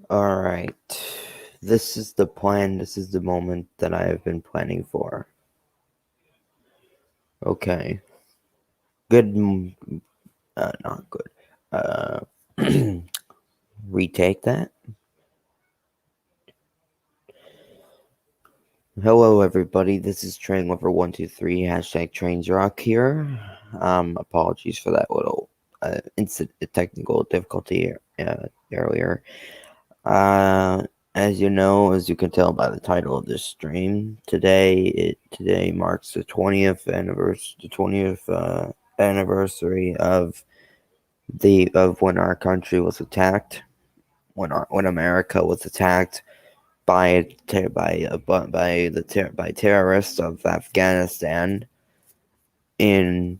Alright. This is the plan. This is the moment that I have been planning for. Okay. Good. Not good. Uh, retake that. Hello, everybody. This is Train Lover 123 hashtag Trains Rock here. Apologies for that little technical difficulty earlier. As you know, as you can tell by the title of this stream, today marks the 20th anniversary of when our country was attacked, when America was attacked by terrorists of Afghanistan in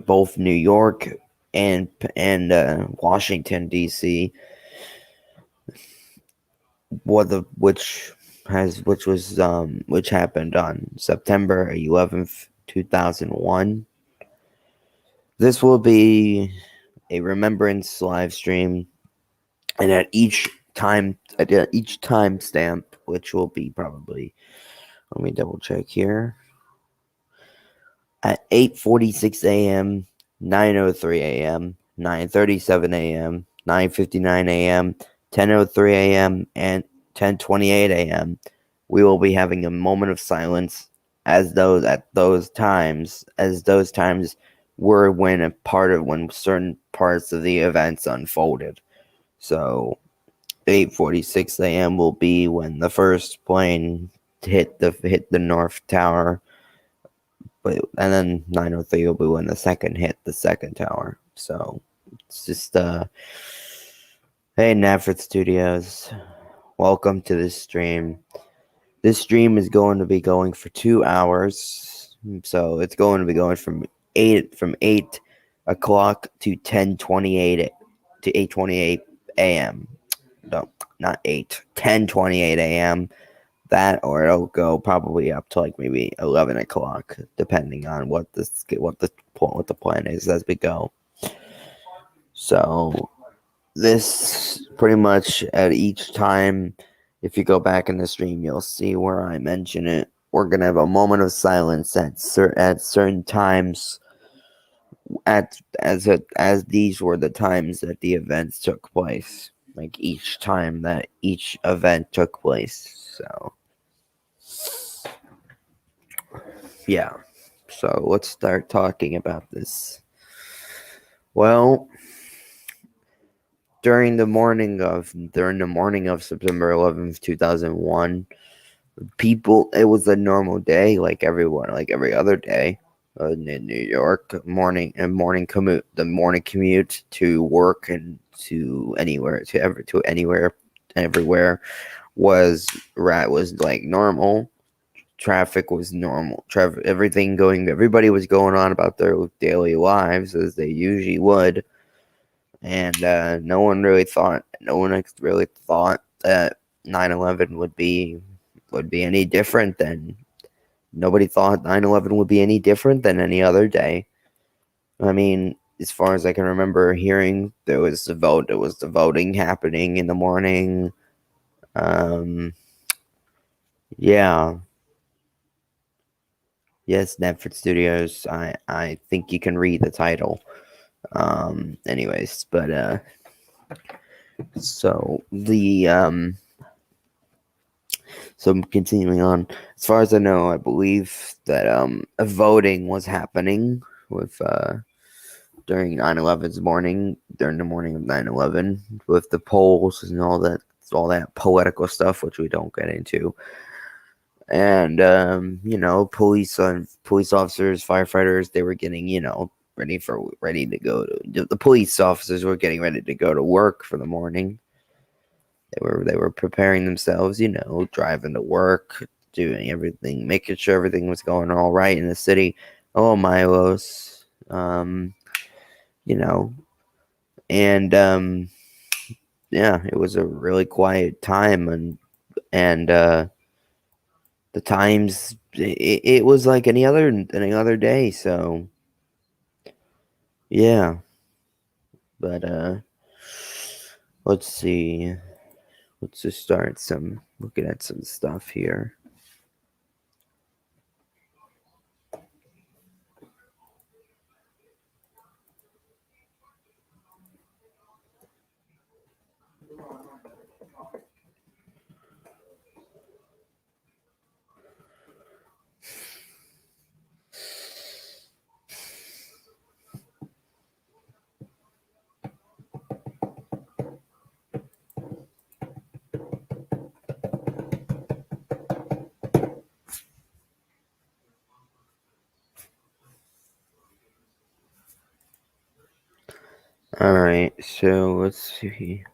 both New York and Washington D.C. Which happened on September 11th, 2001. This will be a remembrance live stream, and at each time stamp, which will be probably, let me double check here, at 8:46 a.m., 9:03 a.m., 9:37 a.m., 9:59 a.m., 10:03 a.m., and 10:28 a.m. We will be having a moment of silence as those times were when certain parts of the events unfolded. So 8:46 a.m. will be when the first plane hit the North Tower, and then 9:03 will be when the second hit the second tower. So it's just hey, Nafrit Studios, welcome to this stream. This stream is going to be going for 2 hours, so it's going to be going from 8 o'clock to 10:28 to 8:28 a.m. No, not 8, 10:28 a.m. That, or it'll go probably up to like maybe 11 o'clock, depending on what the plan is as we go. So this pretty much at each time, if you go back in the stream, you'll see where I mention it. We're gonna have a moment of silence at certain times, as these were the times that the events took place. Like each time that each event took place. So yeah. So let's start talking about this. Well, during the morning of September 11th, 2001, it was a normal day, like every other day in New York. Morning commute to work and to everywhere was like normal. Traffic was normal. Everybody was going on about their daily lives as they usually would, and no one really thought that 9/11 would be any different than. Nobody thought 9/11 would be any different than any other day. I mean, as far as I can remember hearing, there was the voting happening in the morning. Yeah. Yes, Netflix Studios. I think you can read the title. Anyways, but so continuing on, as far as I know, I believe that a voting was happening with during 9/11's morning, during the morning of 9/11, with the polls and all that political stuff, which we don't get into. And police officers, firefighters, they were getting ready to go to the police officers were getting ready to go to work for the morning. They were preparing themselves, driving to work, doing everything, making sure everything was going all right in the city. Oh, Milos, and yeah, it was a really quiet time, and the times it was like any other day. So yeah, but Let's see. Let's just start looking at some stuff here. Alright, so let's see.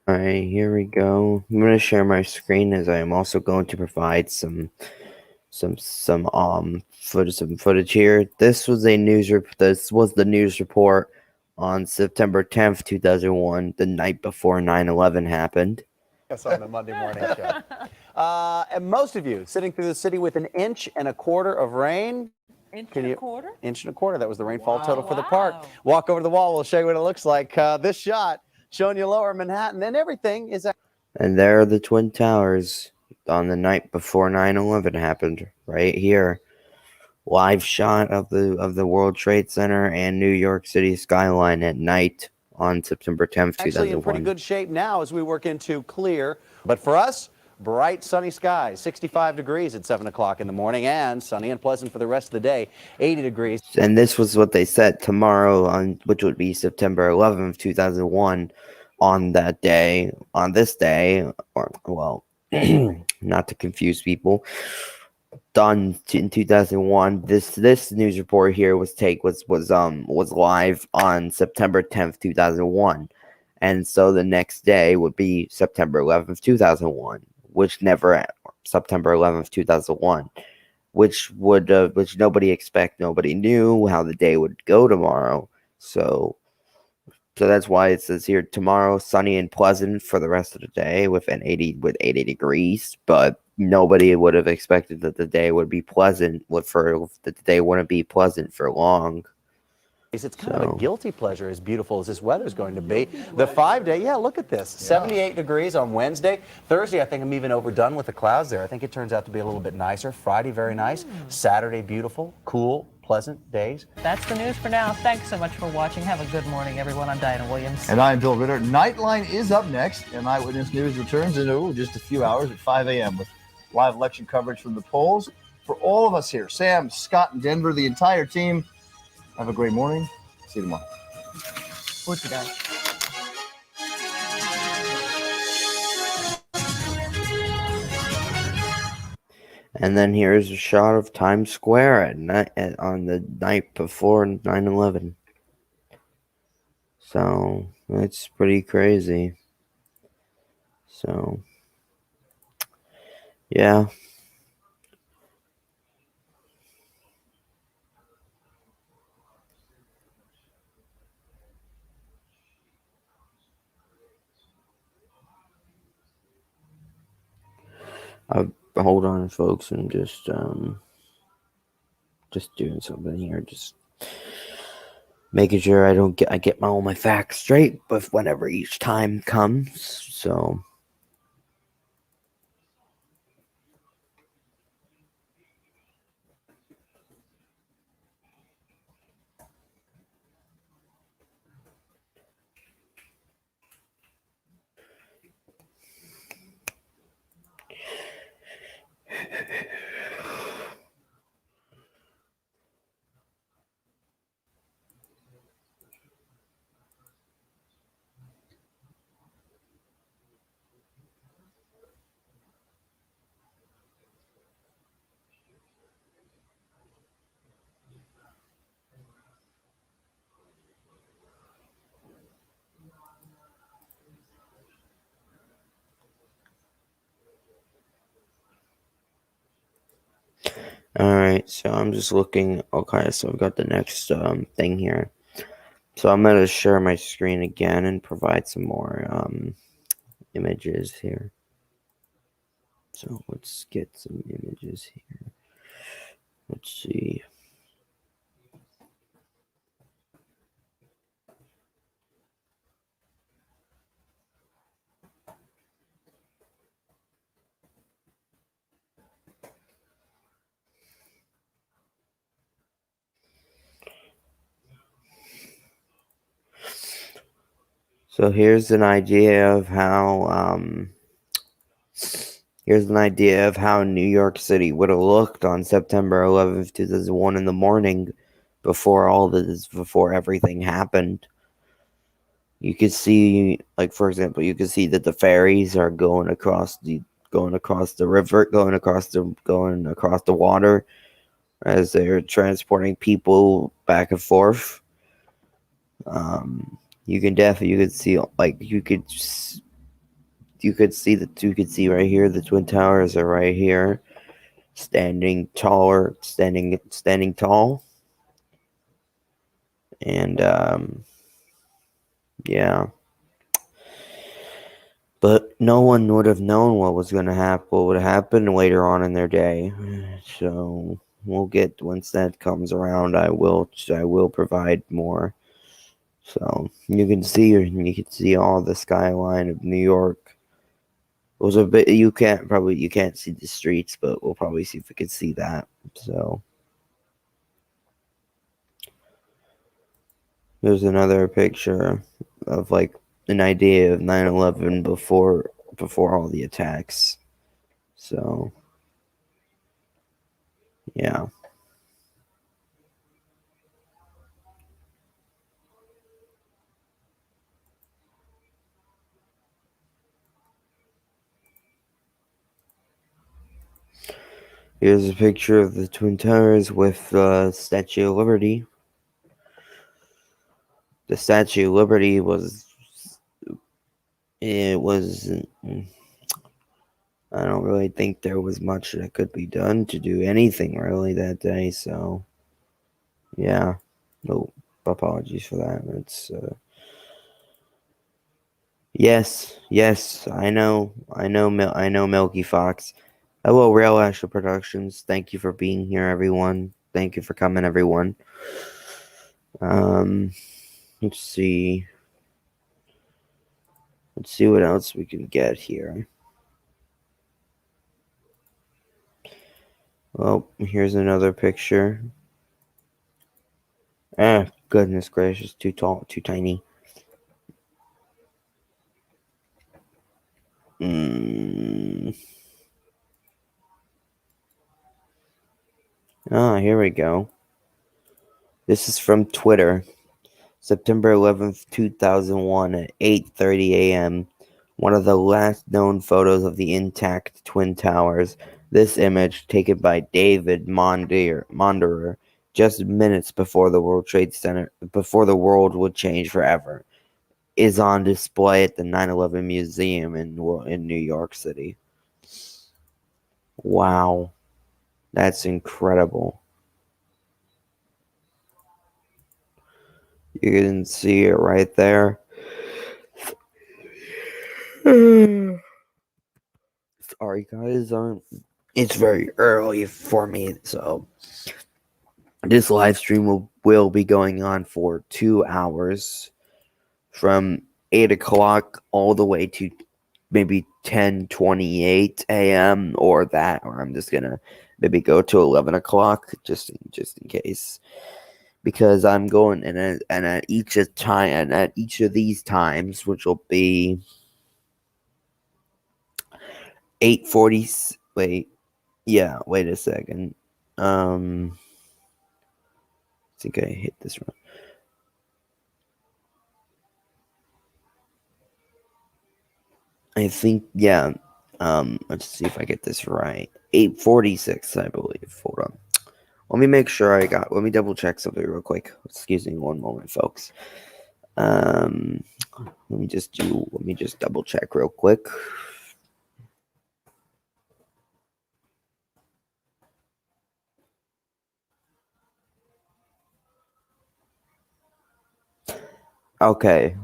Alright, here we go. I'm going to share my screen as I am also going to provide some footage here. This was the news report on September 10th, 2001, the night before 9/11 happened. Us on the Monday morning show. And most of you sitting through the city with 1.25 inches of rain. Inch and a quarter? Inch and a quarter. That was the rainfall total for the park. Walk over to the wall. We'll show you what it looks like. This shot showing you lower Manhattan. And everything is. And there are the Twin Towers on the night before 9/11 happened, right here. Live shot of the World Trade Center and New York City skyline at night on September 10th, 2001. Actually in pretty good shape now as we work into clear. But for us, bright sunny skies, 65 degrees at 7 o'clock in the morning, and sunny and pleasant for the rest of the day, 80 degrees. And this was what they said tomorrow, which would be September 11th, 2001. On this day, or well, not to confuse people, done in 2001. This news report here was live on September 10th, 2001, and so the next day would be September 11th, 2001, which September 11th, 2001, which nobody knew how the day would go tomorrow. So that's why it says here tomorrow sunny and pleasant for the rest of the day with 80 degrees, but nobody would have expected that the day would be pleasant that the day wouldn't be pleasant for long. It's kind of a guilty pleasure as beautiful as this weather is going to be. The 5-day, yeah, look at this. 78 degrees on Wednesday. Thursday, I think I'm even overdone with the clouds there. I think it turns out to be a little bit nicer. Friday, very nice. Saturday, beautiful, cool, pleasant days. That's the news for now. Thanks so much for watching. Have a good morning, everyone. I'm Diana Williams. And I'm Bill Ritter. Nightline is up next, and Eyewitness News returns in just a few hours at 5 a.m. with live election coverage from the polls. For all of us here, Sam, Scott, and Denver, the entire team, have a great morning. See you tomorrow. What you got? And then here's a shot of Times Square on the night before 9/11. So it's pretty crazy. So yeah. Hold on, folks. I'm just doing something here. Just making sure I get all my facts straight, but whenever each time comes. So. Alright, so I'm just looking. Okay, so I've got the next thing here. So I'm going to share my screen again and provide some more images here. So let's get some images here. Let's see. So here's an idea of how New York City would have looked on September 11th, 2001 in the morning before everything happened. You could see, like, for example, you could see that the ferries are going across the river, going across the water as they're transporting people back and forth. You could see, like, you could see right here, the Twin Towers are right here, standing tall, and yeah. But no one would have known what would happen later on in their day. So once that comes around, I will provide more. So you can see all the skyline of New York. It was a bit, you can't see the streets, but we'll probably see if we can see that. So here's another picture of, like, an idea of 9/11 before all the attacks. So yeah. Here's a picture of the Twin Towers with the Statue of Liberty. The Statue of Liberty was I don't really think there was much that could be done to do anything really that day, so yeah. No apologies for that. It's yes, I know, Milky Fox. Hello, Rail Asher Productions. Thank you for being here, everyone. Thank you for coming, everyone. Let's see. Let's see what else we can get here. Well, here's another picture. Ah, goodness gracious, too tall, too tiny. Ah, here we go. This is from Twitter. September 11th, 2001 at 8:30 a.m. One of the last known photos of the intact Twin Towers. This image, taken by David Monderer, just minutes before the World Trade Center, before the world would change forever, is on display at the 9/11 Museum in New York City. Wow, that's incredible. You can see it right there. Sorry, guys. It's very early for me, so this live stream will be going on for 2 hours, from 8 o'clock all the way to maybe 10:28 a.m. or I'm just gonna maybe go to 11 o'clock just in case, because I'm going and at each of these times, which will be 8:40. Wait a second. I think I hit this wrong. I think, yeah. Let's see if I get this right. 8:46, I believe. Hold on. Let me double check something real quick. Excuse me one moment, folks. Let me just double check real quick. Okay.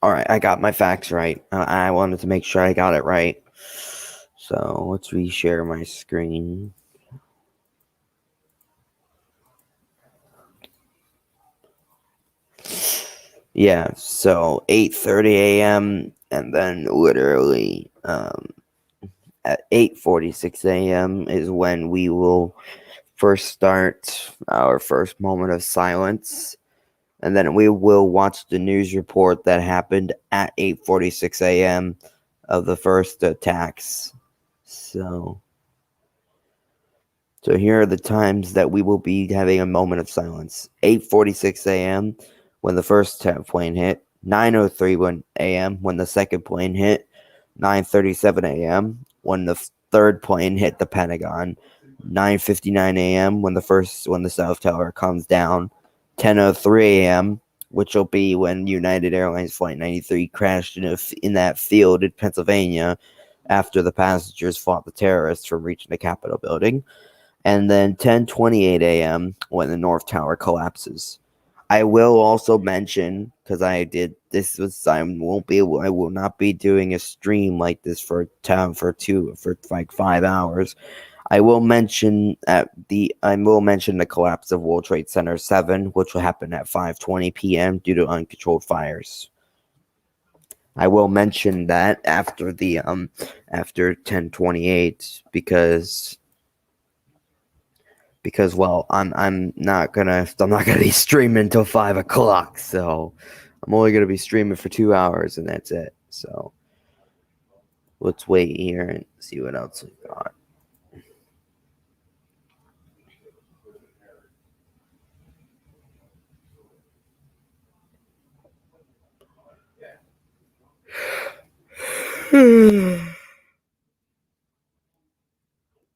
All right, I got my facts right. I wanted to make sure I got it right. So let's reshare my screen. Yeah, so 8:30 a.m. and then literally at 8:46 a.m. is when we will first start our first moment of silence, and then we will watch the news report that happened at 8:46 a.m. of the first attacks. So here are the times that we will be having a moment of silence. 8:46 a.m. when the first plane hit, 9:03 a.m. when the second plane hit, 9:37 a.m. when the third plane hit the Pentagon, 9:59 a.m. when the South Tower comes down, 10:03 a.m. which will be when United Airlines Flight 93 crashed in that field in Pennsylvania after the passengers fought the terrorists from reaching the Capitol building, and then 10:28 a.m. when the North Tower collapses. I will also mention, because I will not be doing a stream like this for like 5 hours. I will mention the collapse of World Trade Center 7, which will happen at 5:20 p.m. due to uncontrolled fires. I will mention that after 10:28 because well, I'm not gonna be streaming until 5 o'clock, so I'm only gonna be streaming for 2 hours and that's it. So let's wait here and see what else we got.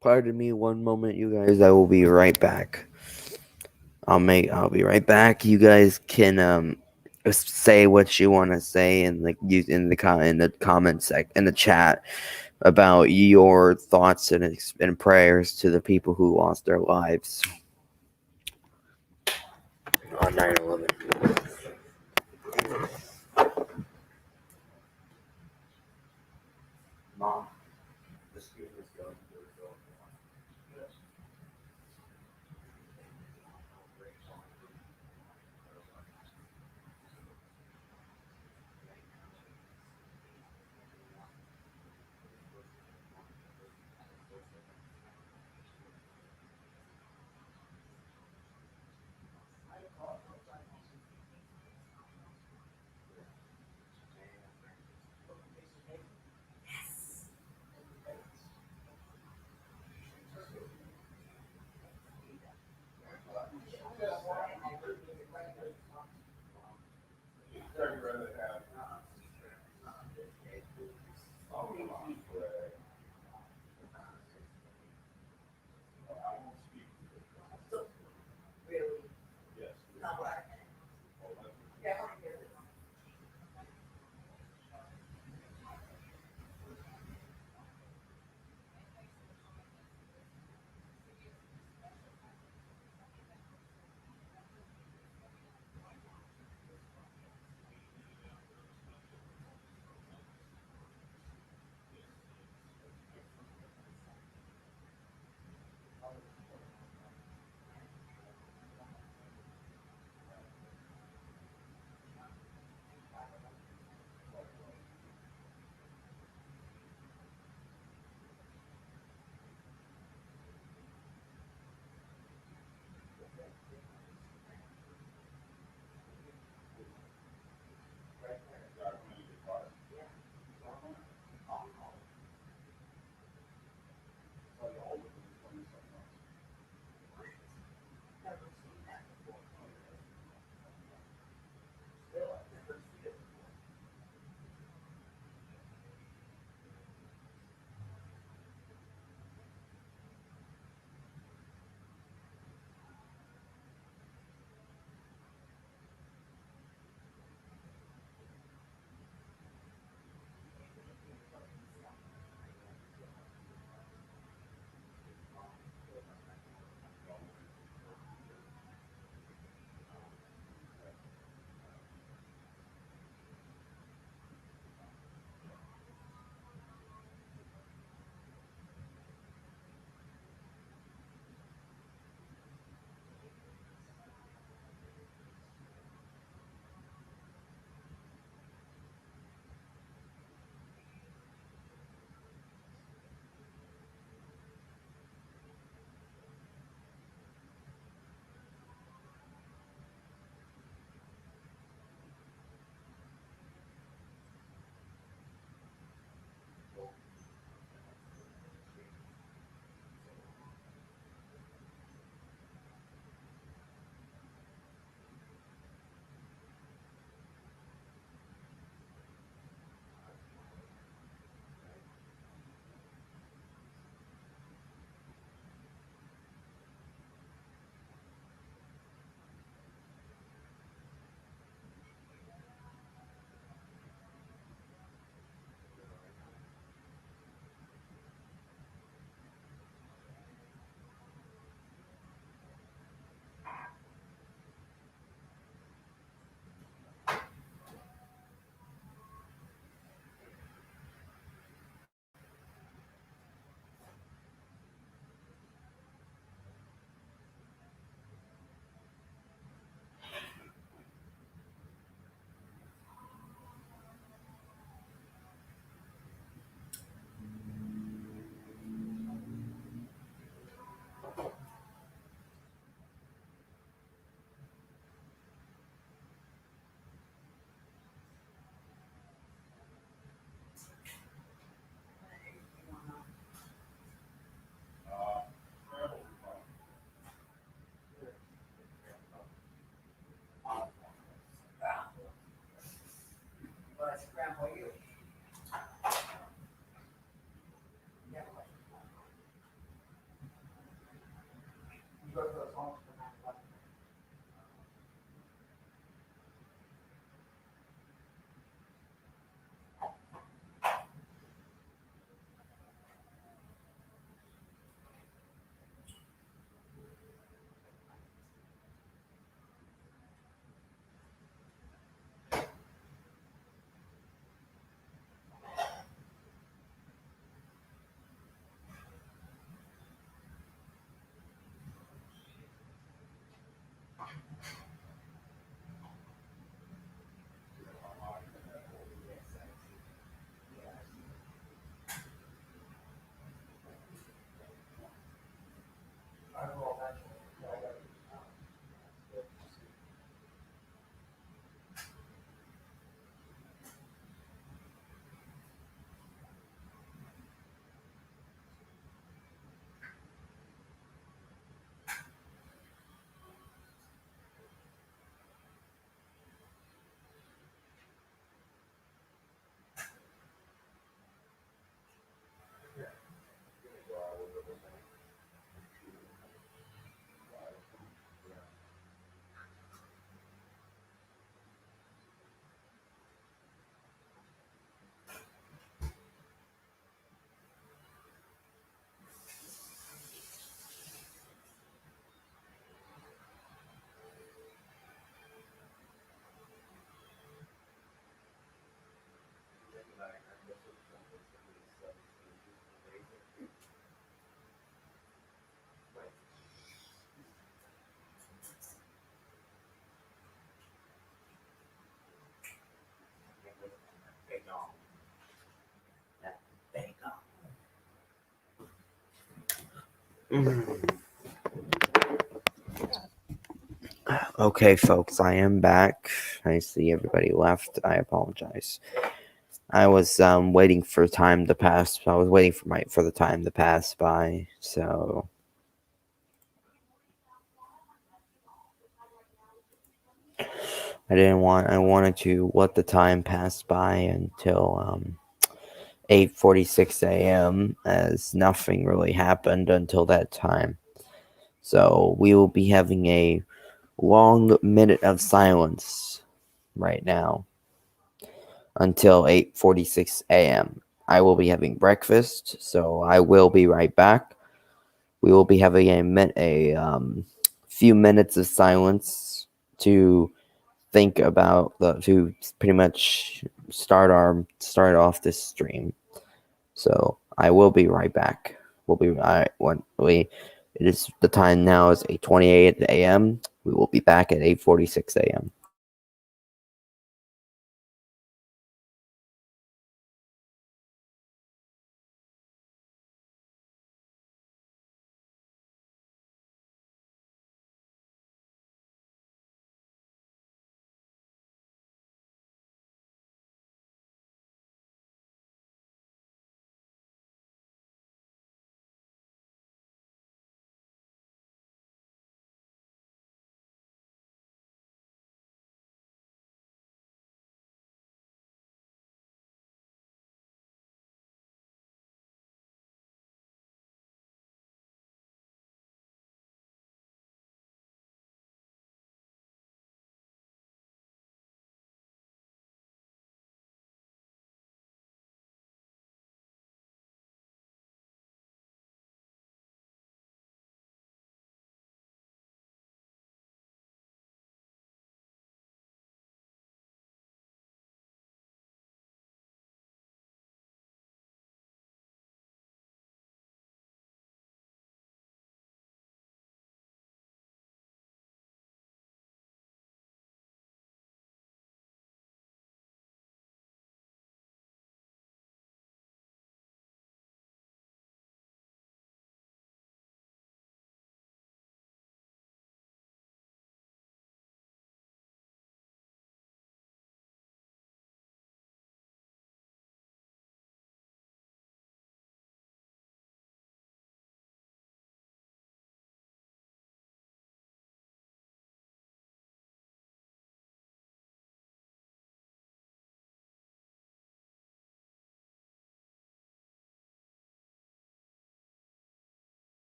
Pardon me one moment, you guys. I will be right back. I'll be right back. You guys can say what you want to say in the in the chat about your thoughts and prayers to the people who lost their lives on 9/11. Mom, the stream is going. Okay, folks, I am back. I see everybody left. I apologize. I was waiting for time to pass. I was waiting for the time to pass by. So I wanted to let the time pass by until 8:46 a.m. as nothing really happened until that time. So we will be having a long minute of silence right now until 8:46 a.m. I will be having breakfast, so I will be right back. We will be having a few minutes of silence to think about to pretty much start off this stream. So I will be right back. We'll be when we it is the time now is 8:28 a.m. We will be back at 8:46 a.m.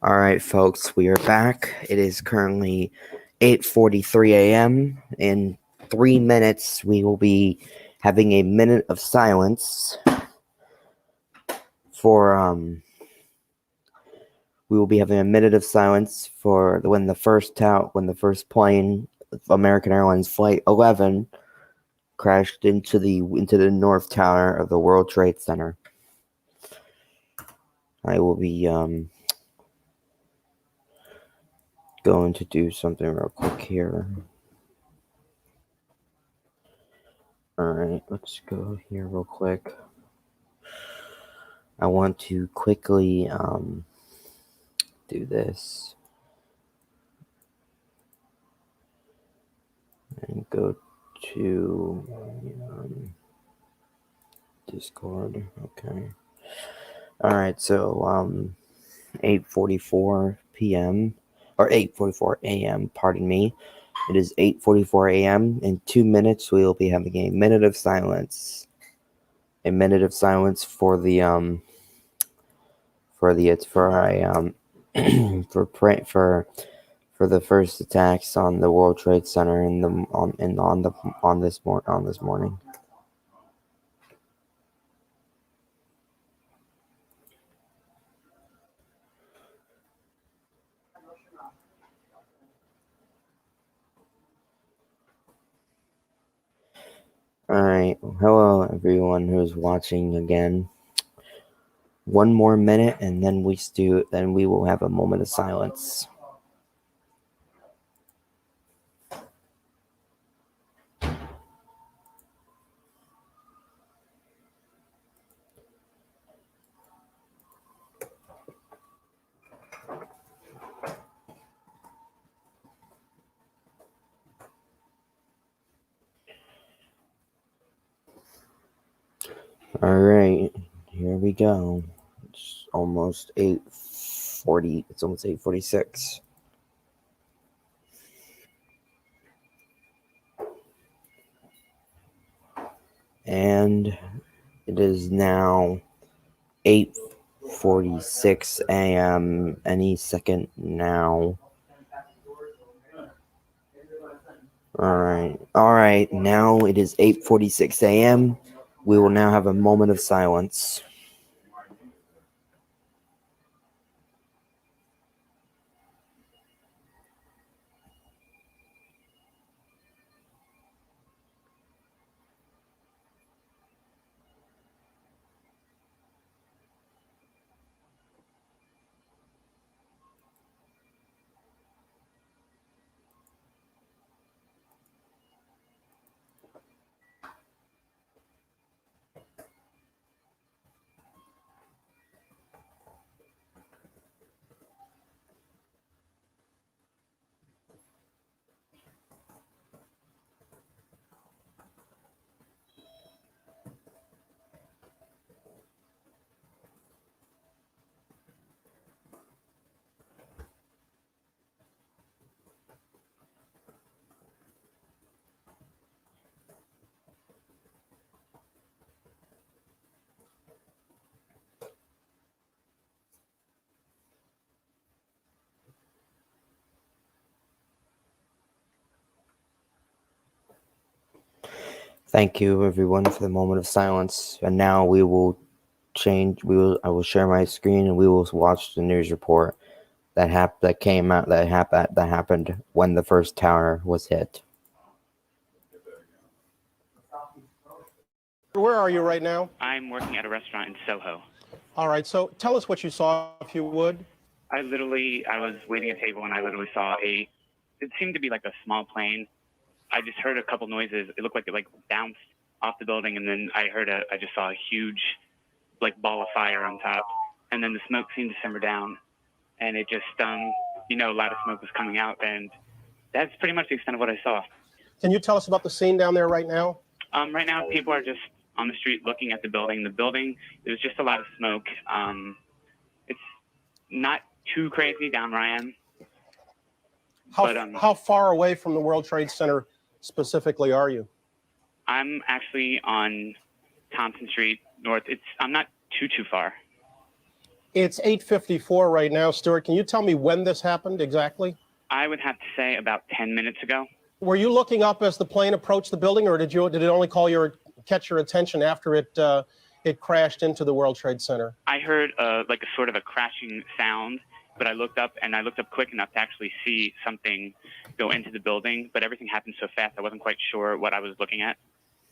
All right, folks, we are back. It is currently 8:43 a.m. In 3 minutes, we will be having a minute of silence for we will be having a minute of silence for when the first plane, American Airlines Flight 11, crashed into the north tower of the World Trade Center. I will be going to do something real quick here. Alright, let's go here real quick. I want to quickly do this. And go to Discord. Okay. Alright, so 8:44 p.m. or 8:44 a.m. Pardon me. It is 8:44 a.m. In 2 minutes, we will be having a minute of silence. A minute of silence for the for the for the first attacks on the World Trade Center on this morning. Alright, hello everyone who's watching again. One more minute and then we will have a moment of silence. Alright, here we go. It's almost 8:40. It's almost 8:46. And it is now 8:46 a.m. any second now. Alright, now it is 8:46 a.m. We will now have a moment of silence. Thank you everyone for the moment of silence. And now I will share my screen and we will watch the news report that happened when the first tower was hit. Where are you right now? I'm working at a restaurant in Soho. All right, so tell us what you saw, if you would. I was waiting at a table and I literally saw it seemed to be like a small plane. I just heard a couple noises. It looked like it bounced off the building, and then I just saw a huge ball of fire on top, and then the smoke seemed to simmer down, and it just a lot of smoke was coming out, and that's pretty much the extent of what I saw. Can you tell us about the scene down there right now? Right now, people are just on the street looking at the building. There's just a lot of smoke. It's not too crazy down where I am. How far away from the World Trade Center specifically are you? I'm actually on Thompson Street North. I'm not too far. It's 8:54 right now. Stuart, can you tell me when this happened exactly? I would have to say about 10 minutes ago. Were you looking up as the plane approached the building, or did it only catch your attention after it crashed into the World Trade Center? I heard like a sort of a crashing sound, but I looked up quick enough to actually see something go into the building, but everything happened so fast I wasn't quite sure what I was looking at.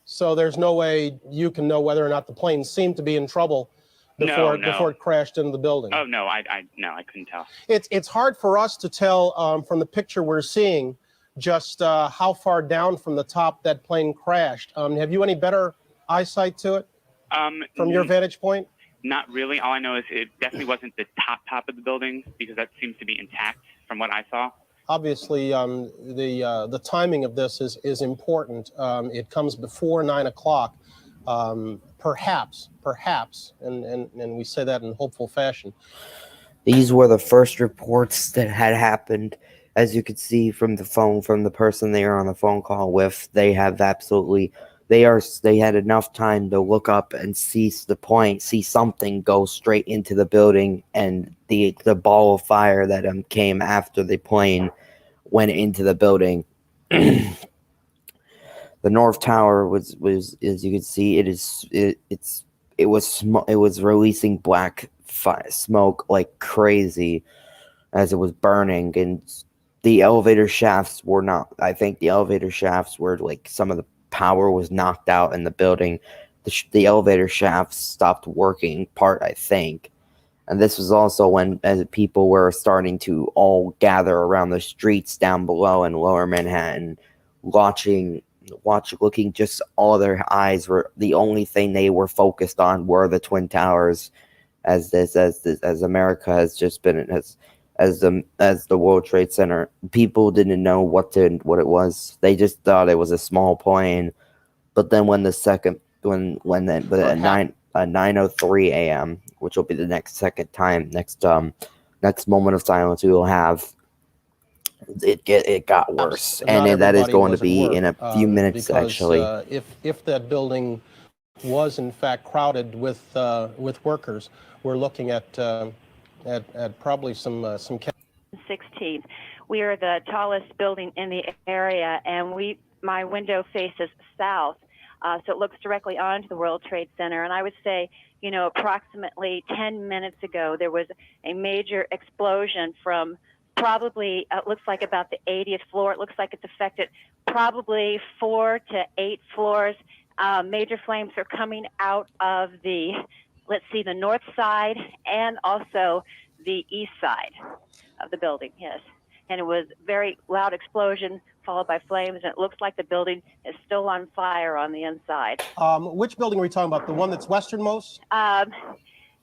So there's no way you can know whether or not the plane seemed to be in trouble before it crashed into the building. Oh no, I couldn't tell. It's hard for us to tell from the picture we're seeing just how far down from the top that plane crashed. Have you any better eyesight to it from your vantage point? Not really. All I know is it definitely wasn't the top of the building, because that seems to be intact from what I saw. Obviously, the timing of this is important. It comes before 9 o'clock, perhaps, and we say that in hopeful fashion. These were the first reports that had happened. As you could see from the person they are on the phone call with, they had enough time to look up and see something go straight into the building, and the ball of fire that came after the plane went into the building. The North Tower was, as you can see, it was releasing black smoke like crazy as it was burning, and the elevator shafts were not. I think the elevator shafts were like some of the power was knocked out in the building. The elevator shafts stopped working I think. And this was also when as people were starting to all gather around the streets down below in Lower Manhattan, looking. Just all their eyes were the only thing they were focused on were the Twin Towers, as America has just been as the World Trade Center. People didn't know what it was. They just thought it was a small plane. But then at 9:03 a.m., which will be the next moment of silence we will have, it got worse, and that is going to be in a few minutes, because, actually. If that building was in fact crowded with workers, we're looking at probably some. 16th. We are the tallest building in the area, and my window faces south, so it looks directly onto the World Trade Center. And I would say, approximately 10 minutes ago, there was a major explosion from probably, it looks like about the 80th floor. It looks like it's affected probably 4 to 8 floors. Major flames are coming out of the north side and also the east side of the building, yes. And it was very loud explosion followed by flames, and it looks like the building is still on fire on the inside. Which building are we talking about? The one that's westernmost?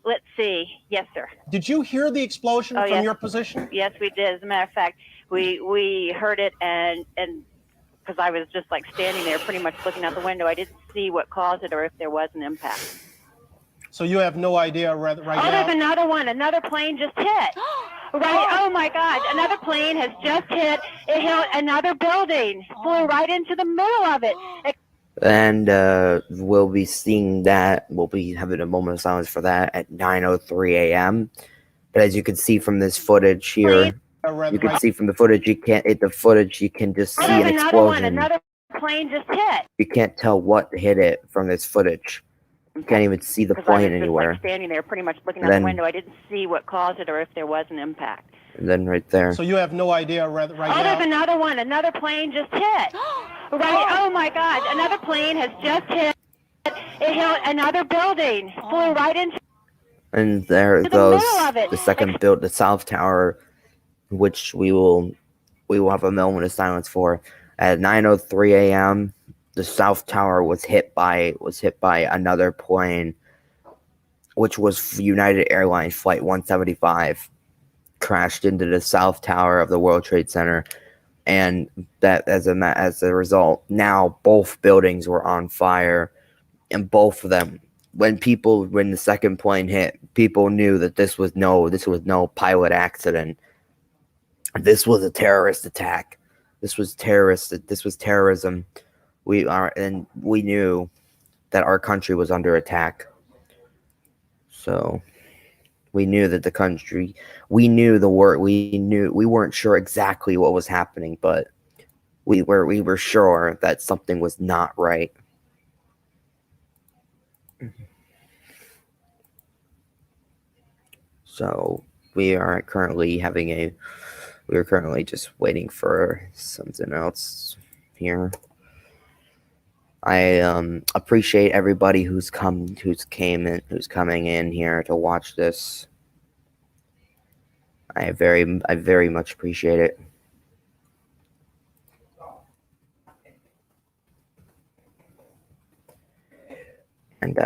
Let's see. Yes, sir. Did you hear the explosion from your position? Yes, we did. As a matter of fact, we heard it, and because I was just like standing there pretty much looking out the window, I didn't see what caused it or if there was an impact. So you have no idea right now? There's another one. Another plane just hit. Right. Oh my God. Another plane has just hit. It hit another building. Flew right into the middle of it. And we'll be seeing that. We'll be having a moment of silence for that at 9:03 a.m. But as you can see from this footage here, you can see from the footage, you can just see an explosion. Another plane just hit. You can't tell what hit it from this footage. You can't even see the plane anywhere. I was just standing there pretty much looking out the window. I didn't see what caused it or if there was an impact. And then right there. So you have no idea right now? There's another one. Another plane just hit. Right. Oh my God. Another plane has just hit. It hit another building. Flew right into. And there goes the second the South Tower, which we will have a moment of silence for. At 9:03 a.m., the South Tower was hit by another plane, which was United Airlines Flight 175, crashed into the South Tower of the World Trade Center, and that as a result, now both buildings were on fire, and both of them. When the second plane hit, people knew that this was no pilot accident. This was a terrorist attack. This was terrorism. We knew that our country was under attack. So We knew that the country, we knew the word, we weren't sure exactly what was happening, but we were sure that something was not right. So we are currently just waiting for something else here. I appreciate everybody who's coming in here to watch this. I very much appreciate it. And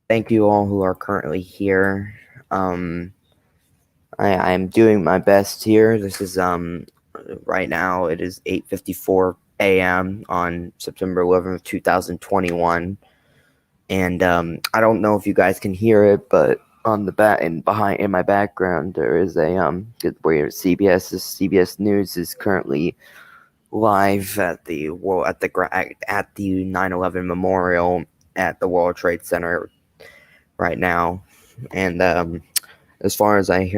thank you all who are currently here. I'm doing my best here. This is right now it is 8:54 a.m. on September 11th, 2021. And I don't know if you guys can hear it, but on the back and behind in my background there is a where CBS News is currently live at the 9/11 memorial at the World Trade Center right now. And as far as I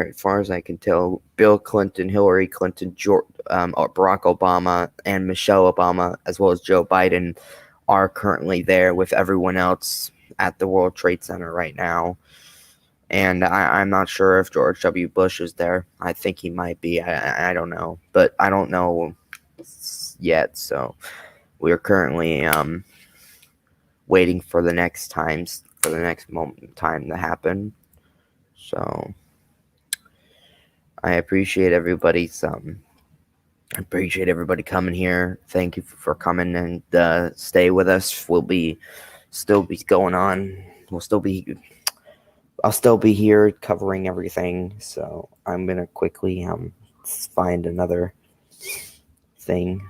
can tell, Bill Clinton, Hillary Clinton, Barack Obama, and Michelle Obama, as well as Joe Biden, are currently there with everyone else at the World Trade Center right now. And I'm not sure if George W. Bush is there. I think he might be. I don't know. But I don't know yet. So we're currently waiting for the next time to happen. So I appreciate everybody coming here. Thank you for coming and stay with us. We'll still be going on. I'll still be here covering everything. So I'm gonna quickly find another thing.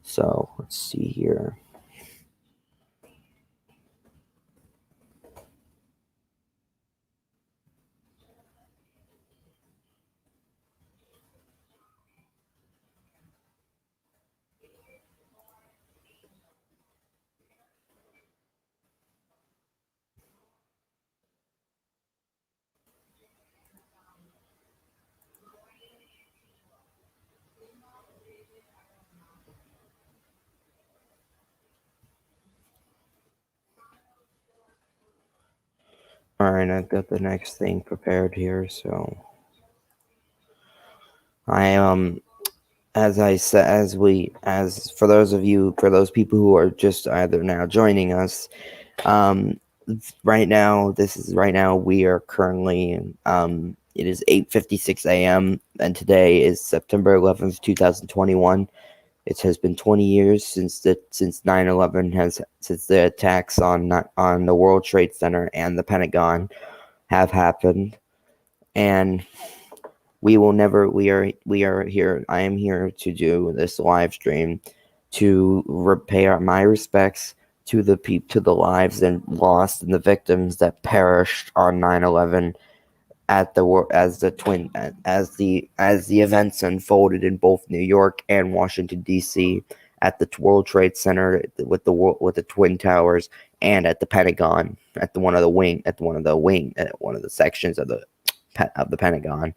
So let's see here. Alright, I've got the next thing prepared here, so I for those people who are just either now joining us, right now we are currently it is 8:56 a.m. and today is September 11th, 2021. It has been 20 years since 9/11 since the attacks on the World Trade Center and the Pentagon have happened, and we are here. I am here to do this live stream to pay my respects to the lives and lost and the victims that perished on 9/11 as the events unfolded in both New York and Washington D.C. at the World Trade Center with the Twin Towers, and at the Pentagon at one of the sections of the Pentagon,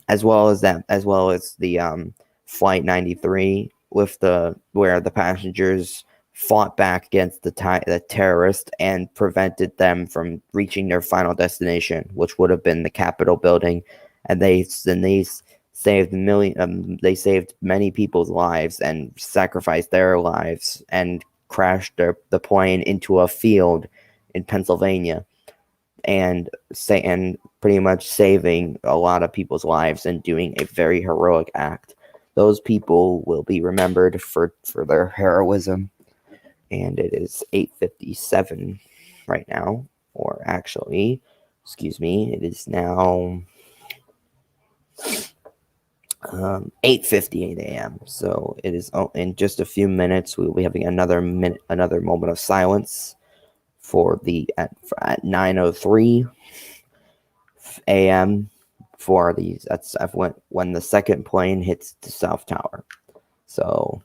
as well as the Flight 93 where the passengers fought back against the terrorists and prevented them from reaching their final destination, which would have been the Capitol building, and they saved many people's lives and sacrificed their lives and crashed the plane into a field in Pennsylvania, and pretty much saving a lot of people's lives and doing a very heroic act. Those people will be remembered for their heroism. And it is 8:57 right now, or actually, excuse me, it is now 8:58 a.m. So it is in just a few minutes we will be having another moment of silence at 9:03 a.m. for when the second plane hits the South Tower. So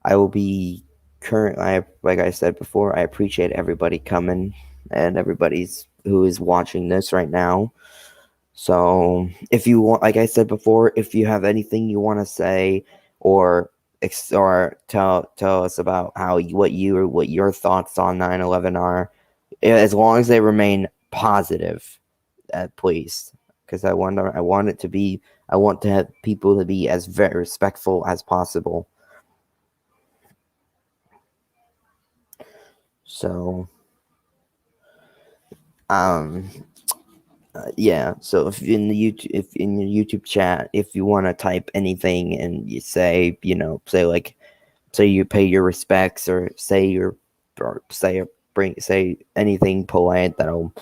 I will be like I said before, I appreciate everybody coming and everybody's who is watching this right now. So if you want, like I said before, if you have anything you want to say or tell us about what your thoughts on 9/11 are, as long as they remain positive, please, because I want to have people to be as very respectful as possible. So yeah, so if in your YouTube chat, if you want to type anything and you say, say you pay your respects, or say anything polite that'll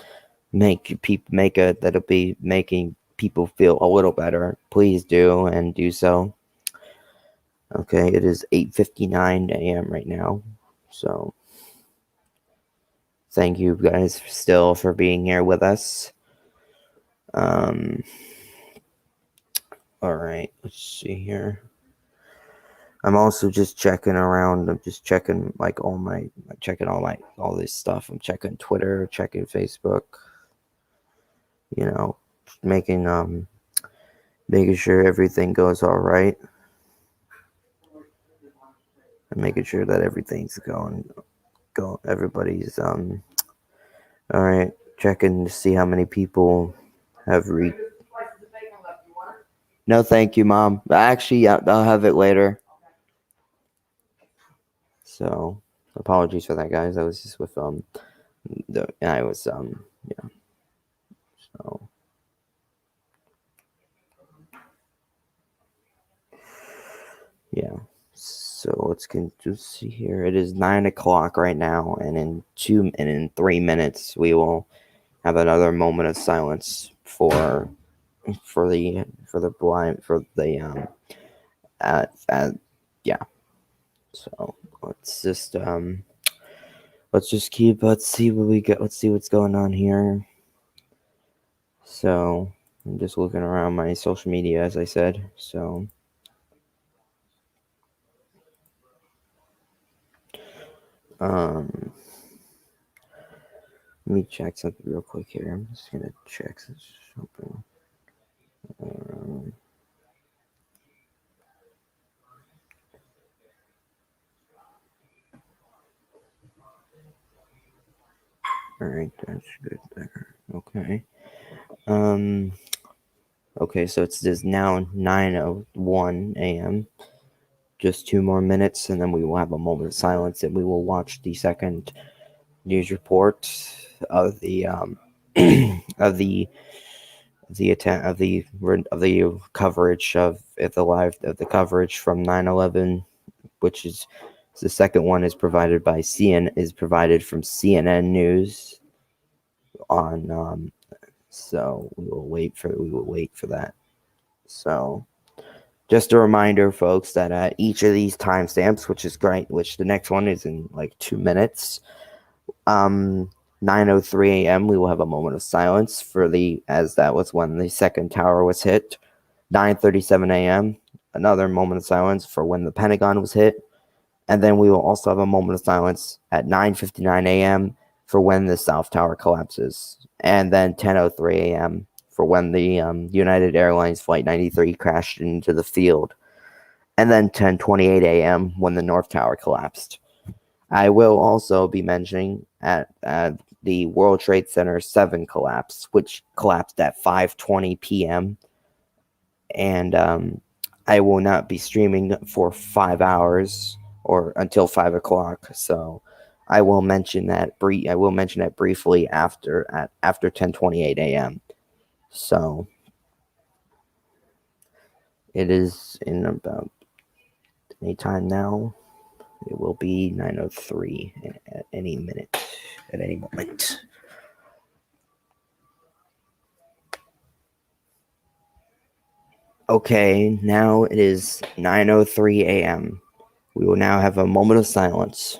that'll be making people feel a little better, please do and do so. Okay, it is 8:59 a.m. right now, so thank you guys still for being here with us. All right, let's see here. I'm also just checking around. I'm just checking all this stuff. I'm checking Twitter, checking Facebook. Making making sure everything goes all right, and making sure that everything's everybody's all right. Checking to see how many people have reached. No, thank you, Mom. Actually, I'll have it later. So, apologies for that, guys. I was just with So, yeah. So just see here. It is 9 o'clock right now, and in 3 minutes we will have another moment of silence for the blind yeah. So let's see what we get. Let's see what's going on here. So I'm just looking around my social media, as I said. So let me check something real quick here. I'm just gonna check something. All right, that's good there. Okay. Okay, so it's just now 9:01 a.m. Just 2 more minutes, and then we will have a moment of silence, and we will watch the second news report of the coverage of the coverage from 9/11, which is the second one is provided by from CNN News on. So we will wait for that. So just a reminder, folks, that at each of these timestamps, which is great, which the next one is in like 2 minutes, 9:03 a.m. we will have a moment of silence as that was when the second tower was hit. 9:37 a.m. another moment of silence for when the Pentagon was hit, and then we will also have a moment of silence at 9:59 a.m. for when the South Tower collapses, and then 10:03 a.m. for when the United Airlines Flight 93 crashed into the field, and then 10:28 a.m. when the North Tower collapsed. I will also be mentioning at the World Trade Center 7 collapse, which collapsed at 5:20 p.m. And I will not be streaming for 5 hours or until 5 o'clock. So I will mention that briefly after 10:28 a.m. So it is in about any time now. It will be 9:03 at any minute, at any moment. Okay, now it is 9:03 a.m. We will now have a moment of silence.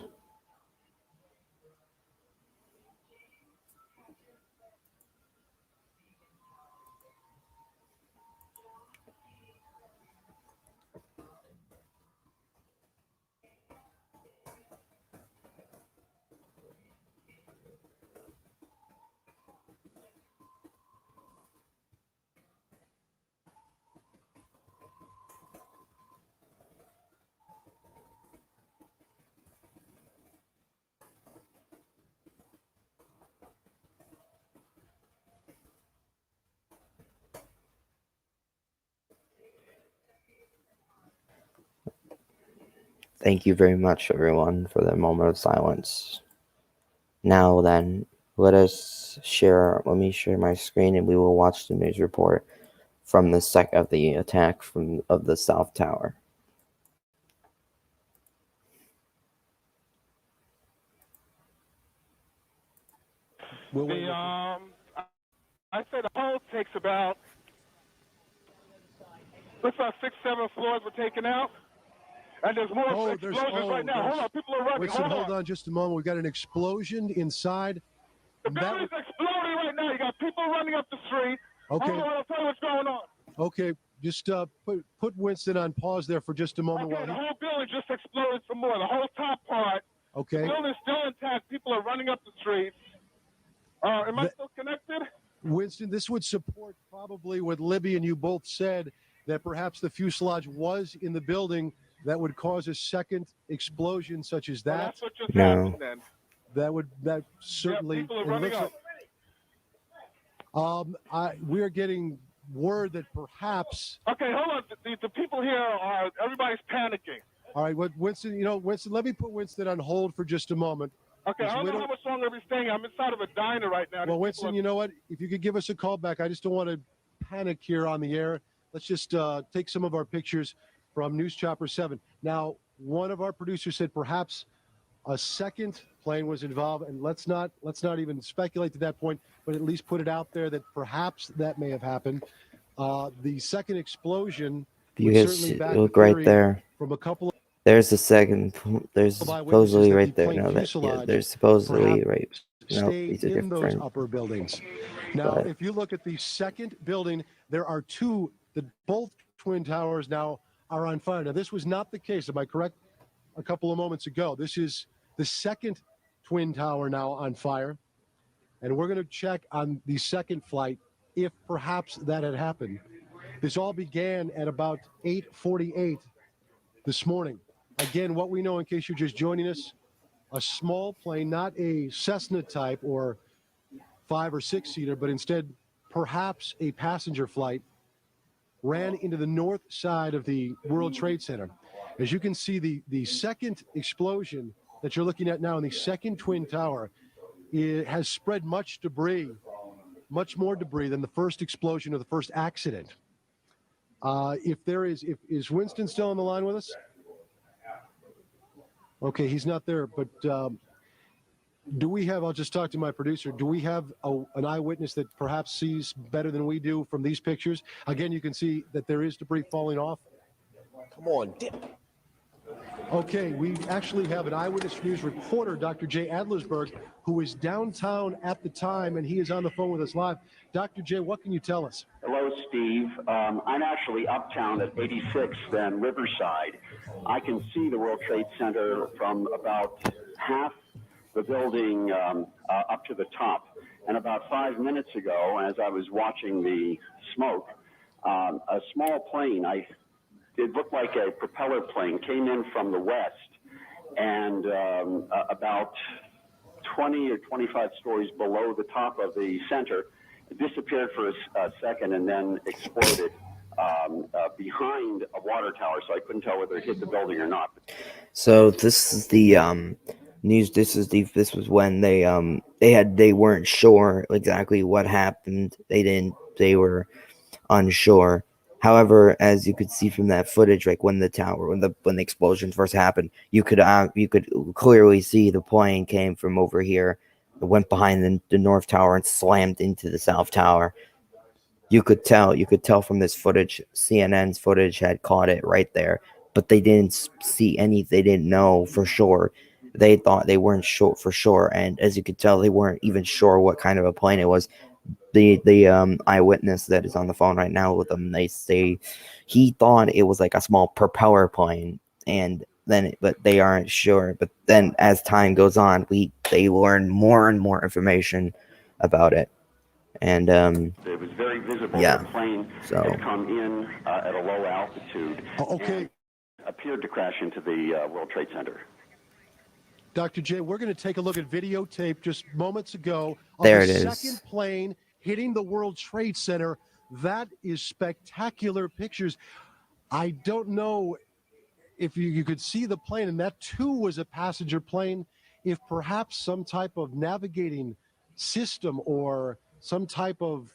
Thank you very much, everyone, for the moment of silence. Now then, let me share my screen and we will watch the news report from the attack of the South Tower. I say the whole takes about, looks like 6, 7 floors were taken out. And there's more explosions right now. Hold on, people are running. Winston, hold on just a moment. We've got an explosion inside. The building's exploding right now. You got people running up the street. Okay. Hold on, I'll tell you what's going on. Okay, just put Winston on pause there for just a moment. Okay, the whole building just exploded some more. The whole top part. Okay. The building's still intact. People are running up the streets. Am I still connected? Winston, this would support probably what Libby and you both said, that perhaps the fuselage was in the building that would cause a second explosion such as that. Well, that's what just happened then. That certainly. Yeah, people are running up. We're getting word that perhaps. Okay, hold on. The people here are, everybody's panicking. All right, Winston, Winston, let me put Winston on hold for just a moment. Okay, I don't know how much longer we're staying. I'm inside of a diner right now. Well, Winston, you know what? If you could give us a call back, I just don't want to panic here on the air. Let's just take some of our pictures from News Chopper 7. Now, one of our producers said perhaps a second plane was involved, and let's not even speculate to that point, but at least put it out there that perhaps that may have happened. The second explosion. You guys look right there. From a couple of. There's the second. There's supposedly right there. No, there's supposedly right. No, these are in different. those upper buildings. Now, if you look at the second building, there are two. Both twin towers now are on fire. Now, this was not the case. Am I correct? A couple of moments ago, this is the second twin tower now on fire, and we're going to check on the second flight if perhaps that had happened. This all began at about 8:48 this morning. Again, what we know, in case you're just joining us, a small plane, not a Cessna type or 5 or 6 seater, but instead perhaps a passenger flight, ran into the north side of the World Trade Center. As you can see, the second explosion that you're looking at now in the second twin tower, it has spread much debris, much more debris than the first explosion or the first accident. Is Winston still on the line with us? Okay, he's not there, but do we have, I'll just talk to my producer, do we have an eyewitness that perhaps sees better than we do from these pictures? Again, you can see that there is debris falling off. Come on, dip. Okay, we actually have an Eyewitness News reporter, Dr. Jay Adlersberg, who was downtown at the time, and he is on the phone with us live. Dr. Jay, what can you tell us? Hello, Steve. I'm actually uptown at 86th and Riverside. I can see the World Trade Center from about half the building up to the top. And about 5 minutes ago, as I was watching the smoke, a small plane, it looked like a propeller plane, came in from the west, and about 20 or 25 stories below the top of the center, disappeared for a second and then exploded behind a water tower. So I couldn't tell whether it hit the building or not. So this is the news. This was when they weren't sure exactly what happened. They were unsure. However, as you could see from that footage, like when the explosion first happened, you could clearly see the plane came from over here, it went behind the North Tower and slammed into the South Tower. You could tell from this footage. CNN's footage had caught it right there, but they didn't see any. They didn't know for sure. They thought they weren't sure for sure, and as you could tell, they weren't even sure what kind of a plane it was. The eyewitness that is on the phone right now with them, they say he thought it was like a small propeller plane, but they aren't sure. But then as time goes on, they learn more and more information about it, and it was very visible. Yeah. The plane had come in at a low altitude. Okay. Appeared to crash into the World Trade Center. Dr. J, we're going to take a look at videotape just moments ago of There the it is. second plane hitting the World Trade Center. That is spectacular pictures. I don't know if you could see the plane, and that too was a passenger plane, if perhaps some type of navigating system or some type of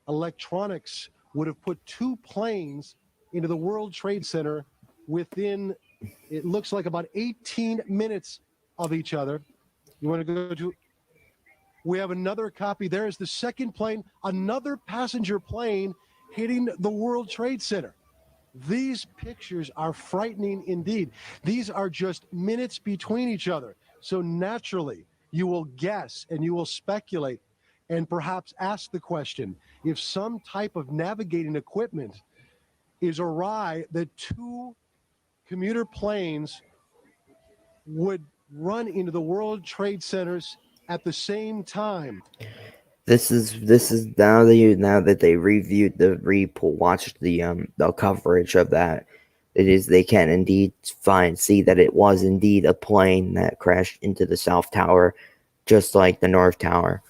electronics would have put two planes into the World Trade Center within, it looks like, about 18 minutes of each other. You want to go to, we have another copy. There is the second plane, another passenger plane hitting the World Trade Center. These pictures are frightening indeed. These are just minutes between each other. So naturally, you will guess and you will speculate and perhaps ask the question, if some type of navigating equipment is awry, that two commuter planes would run into the World Trade Centers at the same time. This is now that they reviewed watched the coverage of that. They can indeed see that it was indeed a plane that crashed into the South Tower, just like the North Tower,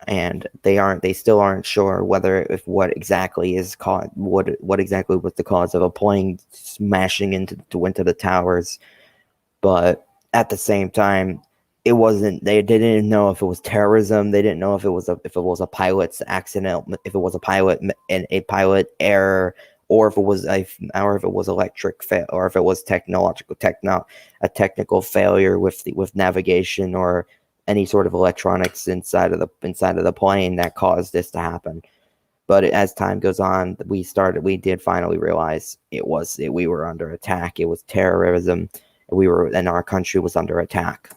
and they still aren't sure what exactly was the cause of a plane smashing into the towers, but at the same time, it wasn't. They didn't know if it was terrorism. They didn't know if it was a pilot's accident, if it was a pilot error, or if it was electric or if it was a technical failure with navigation or any sort of electronics inside of the plane that caused this to happen. But as time goes on, we did finally realize we were under attack. It was terrorism. And our country was under attack.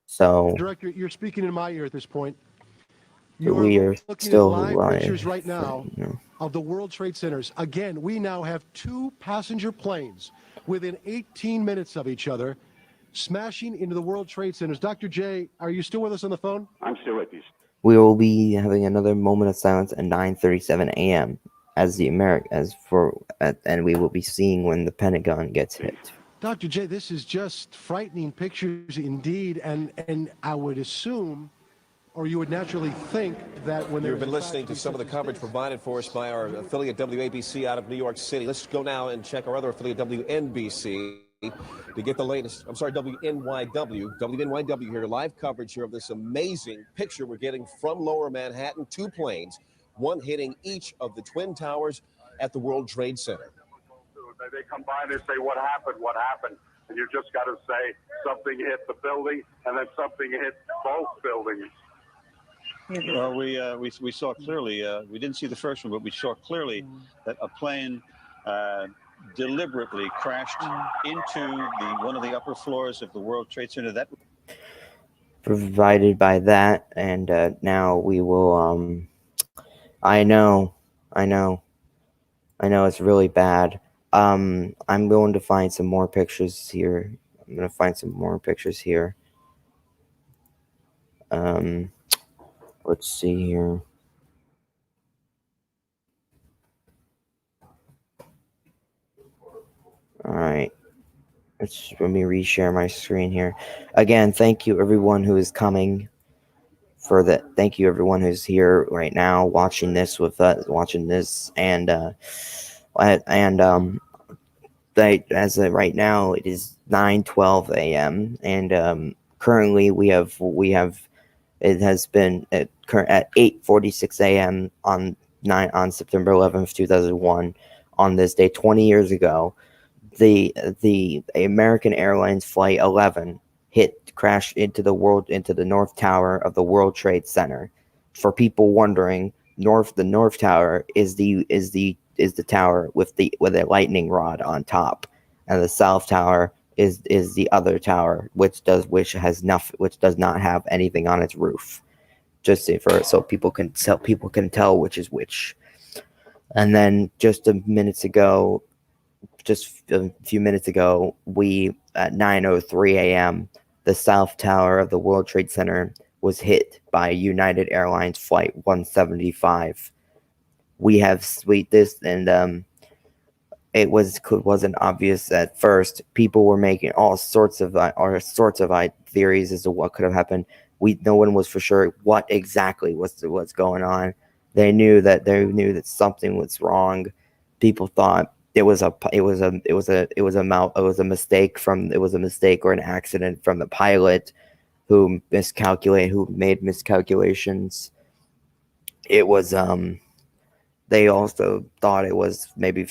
So, Director, you're speaking in my ear at this point. We are looking still at live live pictures right now of the World Trade Centers. Again, we now have two passenger planes within 18 minutes of each other smashing into the World Trade Centers. Dr. J, are you still with us on the phone? I'm still with you. We will be having another moment of silence at 9:37 a.m. and we will be seeing when the Pentagon gets hit. Dr. J, this is just frightening pictures indeed, and I would assume, or you would naturally think, that when you've been listening to some of the coverage provided for us by our affiliate WABC out of New York City. Let's go now and check our other affiliate WNBC to get the latest. I'm sorry, WNYW here, live coverage here of this amazing picture we're getting from Lower Manhattan. Two planes, one hitting each of the Twin Towers at the World Trade Center. They come by and they say, what happened? And you just got to say something hit the building and then something hit both buildings. Well, we saw clearly, we didn't see the first one, but we saw clearly that a plane deliberately crashed into one of the upper floors of the World Trade Center. That provided by that, and now we will, I know it's really bad. I'm going to find some more pictures here. Let's see here. All right. Let me reshare my screen here. Again, thank you everyone who is coming for that. Thank you everyone who's here right now watching this with us, and as of right now, it is 9:12 a.m. and currently it has been at 8:46 a.m. on September 11th, 2001. On this day, 20 years ago, the American Airlines Flight 11 crashed into the North Tower of the World Trade Center. For people wondering, the North Tower is the tower with a lightning rod on top, and the South Tower is the other tower, which does not have anything on its roof. Just so people can tell which is which. And then just a few minutes ago, we at 9:03 a.m. the South Tower of the World Trade Center was hit by United Airlines Flight 175. It wasn't obvious at first. People were making all sorts of theories as to what could have happened. No one was for sure what exactly was going on. They knew that something was wrong. People thought it was a mistake or an accident from the pilot who made miscalculations. It was they also thought it was maybe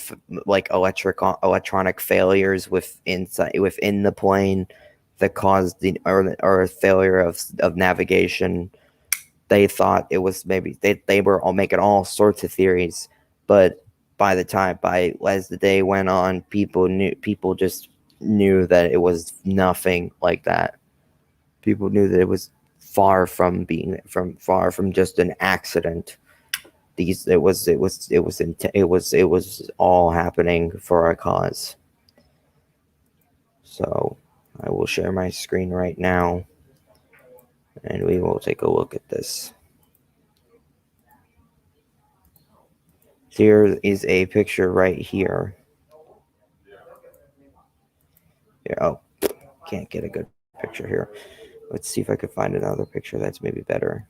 like electronic failures within the plane that caused or failure of navigation. They thought it was maybe they were all making all sorts of theories, but as the day went on, people just knew that it was nothing like that. People knew that it was far from just an accident. It was all happening for a cause. So I will share my screen right now, and we will take a look at this. Here is a picture right here. Oh, can't get a good picture here. Let's see if I could find another picture that's maybe better.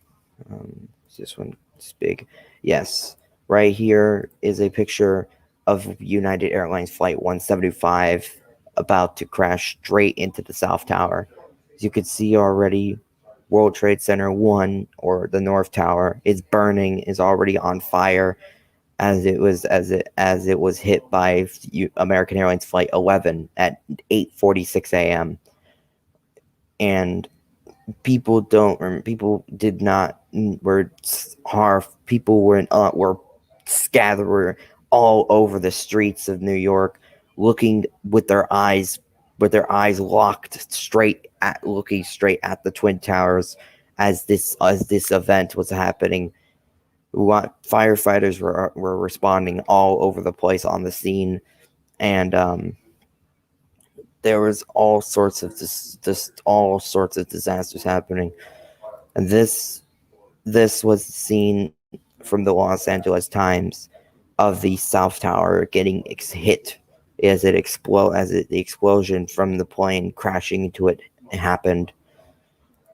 Is this one big? Yes. Right here is a picture of United Airlines Flight 175 about to crash straight into the South Tower. As you can see already, World Trade Center 1, or the North Tower, is burning, is already on fire as it was hit by American Airlines Flight 11 at 8:46 a.m. And people were scattered all over the streets of New York, looking with their eyes looking straight at the Twin Towers as this event was happening. Firefighters were responding all over the place on the scene, and there was all sorts of disasters happening. And this was seen from the Los Angeles Times of the South Tower getting hit as the explosion from the plane crashing into it happened.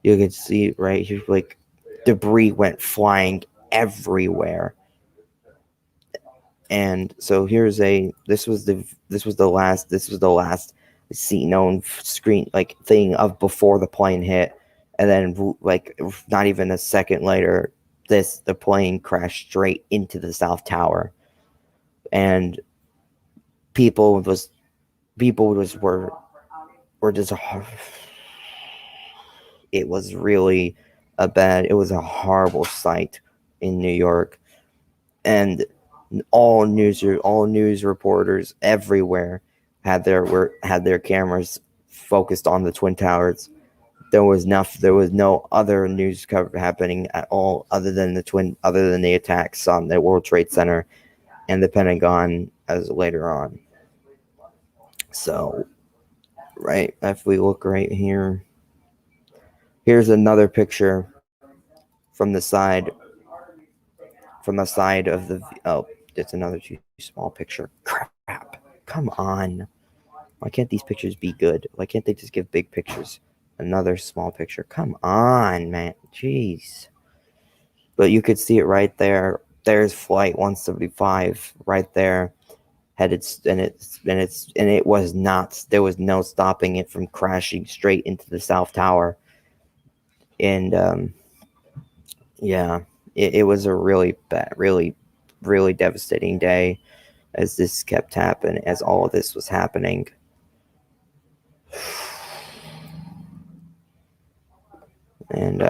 You can see right here, like, debris went flying everywhere. And so this was the last known screen thing of before the plane hit, and then not even a second later, the plane crashed straight into the South Tower, and people were just. It was really it was a horrible sight in New York, and all news reporters everywhere had their cameras focused on the Twin Towers. There was no other news cover happening at all other than the attacks on the World Trade Center and the Pentagon as later on. So, right, if we look right here, here's another picture from the side of the it's another too small picture. Crap. Come on. Why can't these pictures be good? Why can't they just give big pictures? Another small picture. Come on, man. Jeez. But you could see it right there. There's Flight 175 right there. There was no stopping it from crashing straight into the South Tower. And yeah, it was a really bad, really devastating day as this kept happening, as all of this was happening. And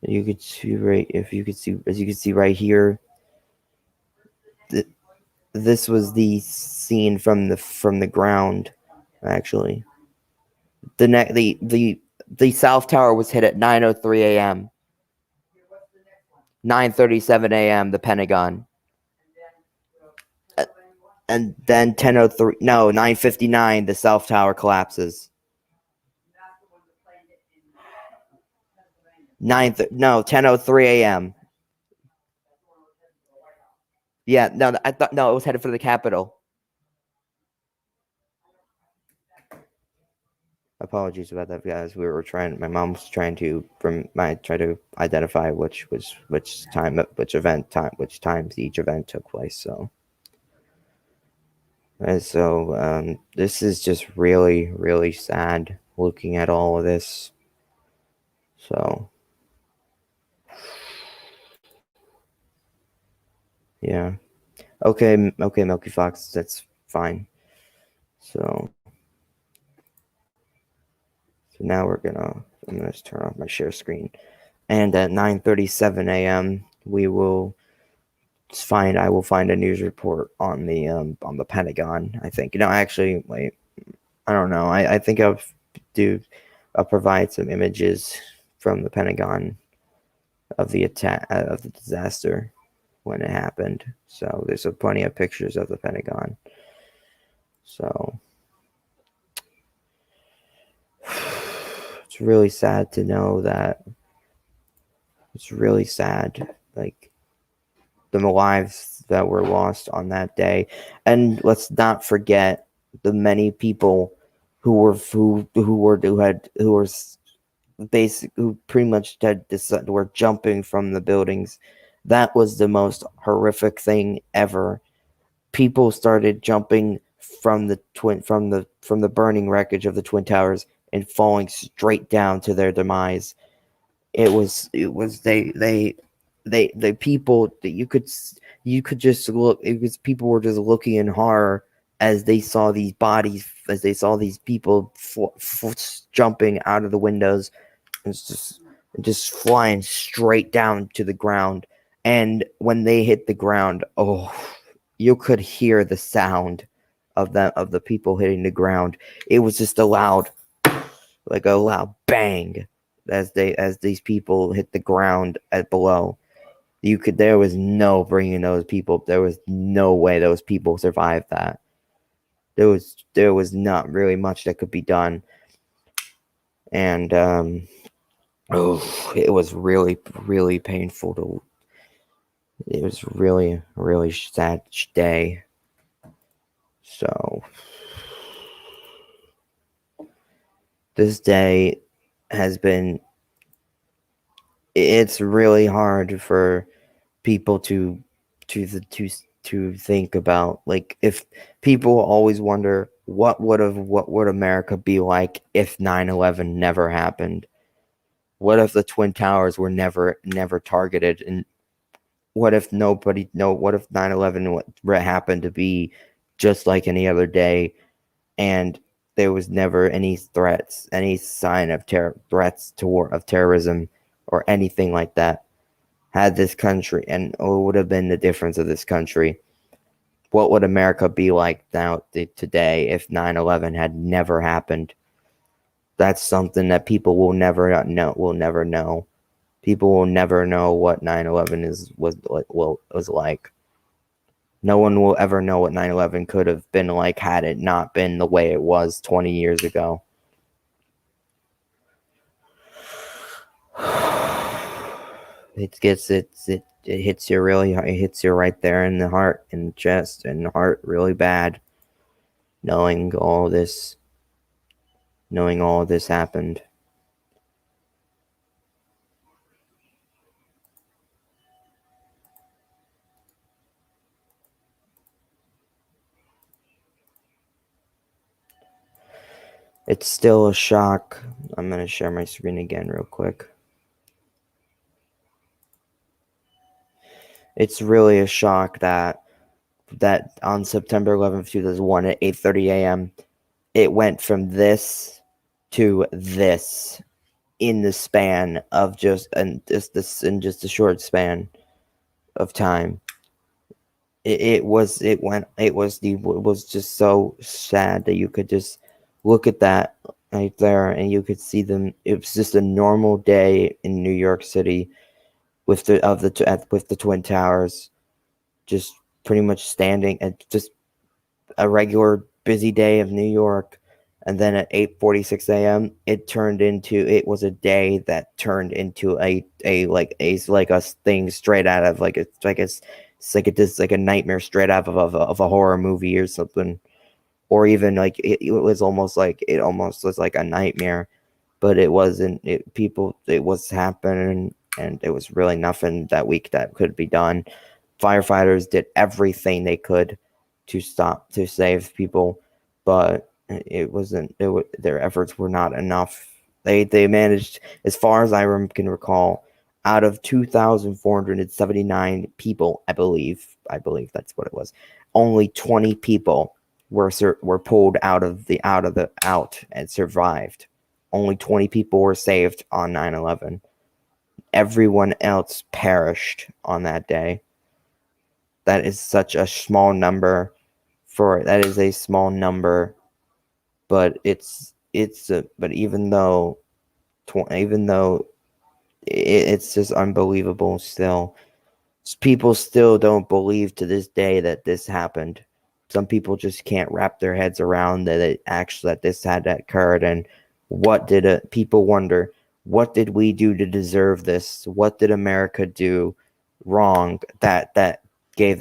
you could see as you can see right here, this was the scene from the ground. Actually, the South Tower was hit at 9:03 a.m. 9:37 a.m. the Pentagon. And then 9:59 the South Tower collapses. 10:03 a.m. Yeah, no, I thought it was headed for the Capitol. Apologies about that, guys. My mom was trying to identify which times each event took place. So And so this is just really, really sad looking at all of this. So, yeah. Okay, Milky Fox, that's fine. So now I'm gonna just turn off my share screen. And at 9:37 a.m., I will find a news report on the Pentagon. I think. Actually, wait. I don't know. I think I'll provide some images from the Pentagon of the attack of the disaster when it happened. So there's plenty of pictures of the Pentagon. So it's really sad to know that. It's really sad, like the lives that were lost on that day, and let's not forget the many people who were who pretty much were jumping from the buildings. That was the most horrific thing ever. People started jumping from the burning wreckage of the Twin Towers and falling straight down to their demise. It was the people that you could just look. It was people were just looking in horror as they saw these bodies, as they saw these people jumping out of the windows and just flying straight down to the ground. And when they hit the ground, oh, you could hear the sound of the people hitting the ground. It was just a loud bang as these people hit the ground below. There was no bringing those people. There was no way those people survived that. There was not really much that could be done. And it was really, really painful it was really, really sad day. So this day has been, it's really hard for people to think about. Like, if people always wonder what would America be like if 9/11 never happened? What if the Twin Towers were never targeted? And what if 9/11 happened to be just like any other day, and there was never any threats, any sign of threats of terrorism or anything like that? Had this country, and what would have been the difference of this country? What would America be like today if 9/11 had never happened? That's something that people will never know. People will never know what 9/11 was like. No one will ever know what 9/11 could have been like had it not been the way it was 20 years ago. It hits you really hard. It hits you right there in the heart, in the chest, and the heart really bad. Knowing all this happened. It's still a shock. I'm going to share my screen again real quick. It's really a shock that on September 11th, 2001 at 8:30 a.m., it went from this to this in the span of just a short span of time. It was just so sad that you could just look at that right there and you could see them. It was just a normal day in New York City with the Twin Towers, just pretty much standing at just a regular busy day of New York. And then at 8:46 a.m., it was a day that turned into a thing straight out of it's like a nightmare straight out of a horror movie or something. Or even like it almost was like a nightmare, but it wasn't. It was happening, and it was really nothing that week that could be done. Firefighters did everything they could to save people, but it wasn't. Their efforts were not enough. They managed, as far as I can recall, out of 2,479 people, I believe that's what it was. Only 20 people were pulled out and survived. Only 20 people were saved on 9/11. Everyone else perished on that day. That is such a small number. That is a small number, but but even though it's just unbelievable still. People still don't believe to this day that this happened. Some people just can't wrap their heads around that this had occurred. And people wonder, what did we do to deserve this? What did America do wrong that gave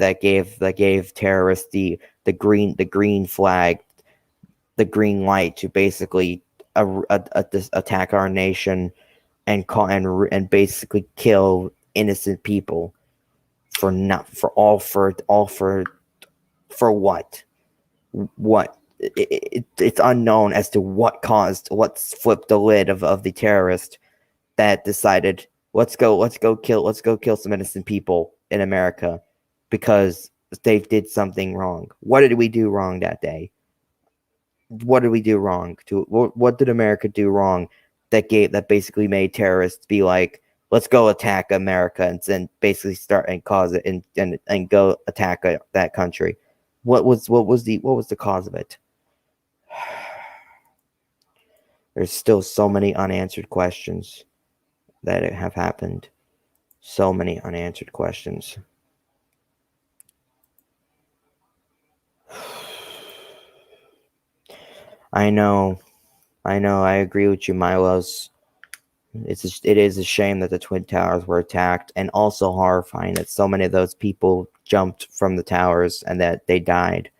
terrorists the green flag, the green light to basically attack our nation and basically kill innocent people for what? It's unknown as to what flipped the lid of the terrorist that decided, let's go kill some innocent people in America because they did something wrong. What did we do wrong that day? What did we do wrong? What did America do wrong that basically made terrorists be like, let's go attack America and then basically start and cause it and go attack that country? What was the cause of it? There's still so many unanswered questions that have happened. So many unanswered questions. I know. I agree with you, Milos. It is a shame that the Twin Towers were attacked, and also horrifying that so many of those people jumped from the towers and that they died.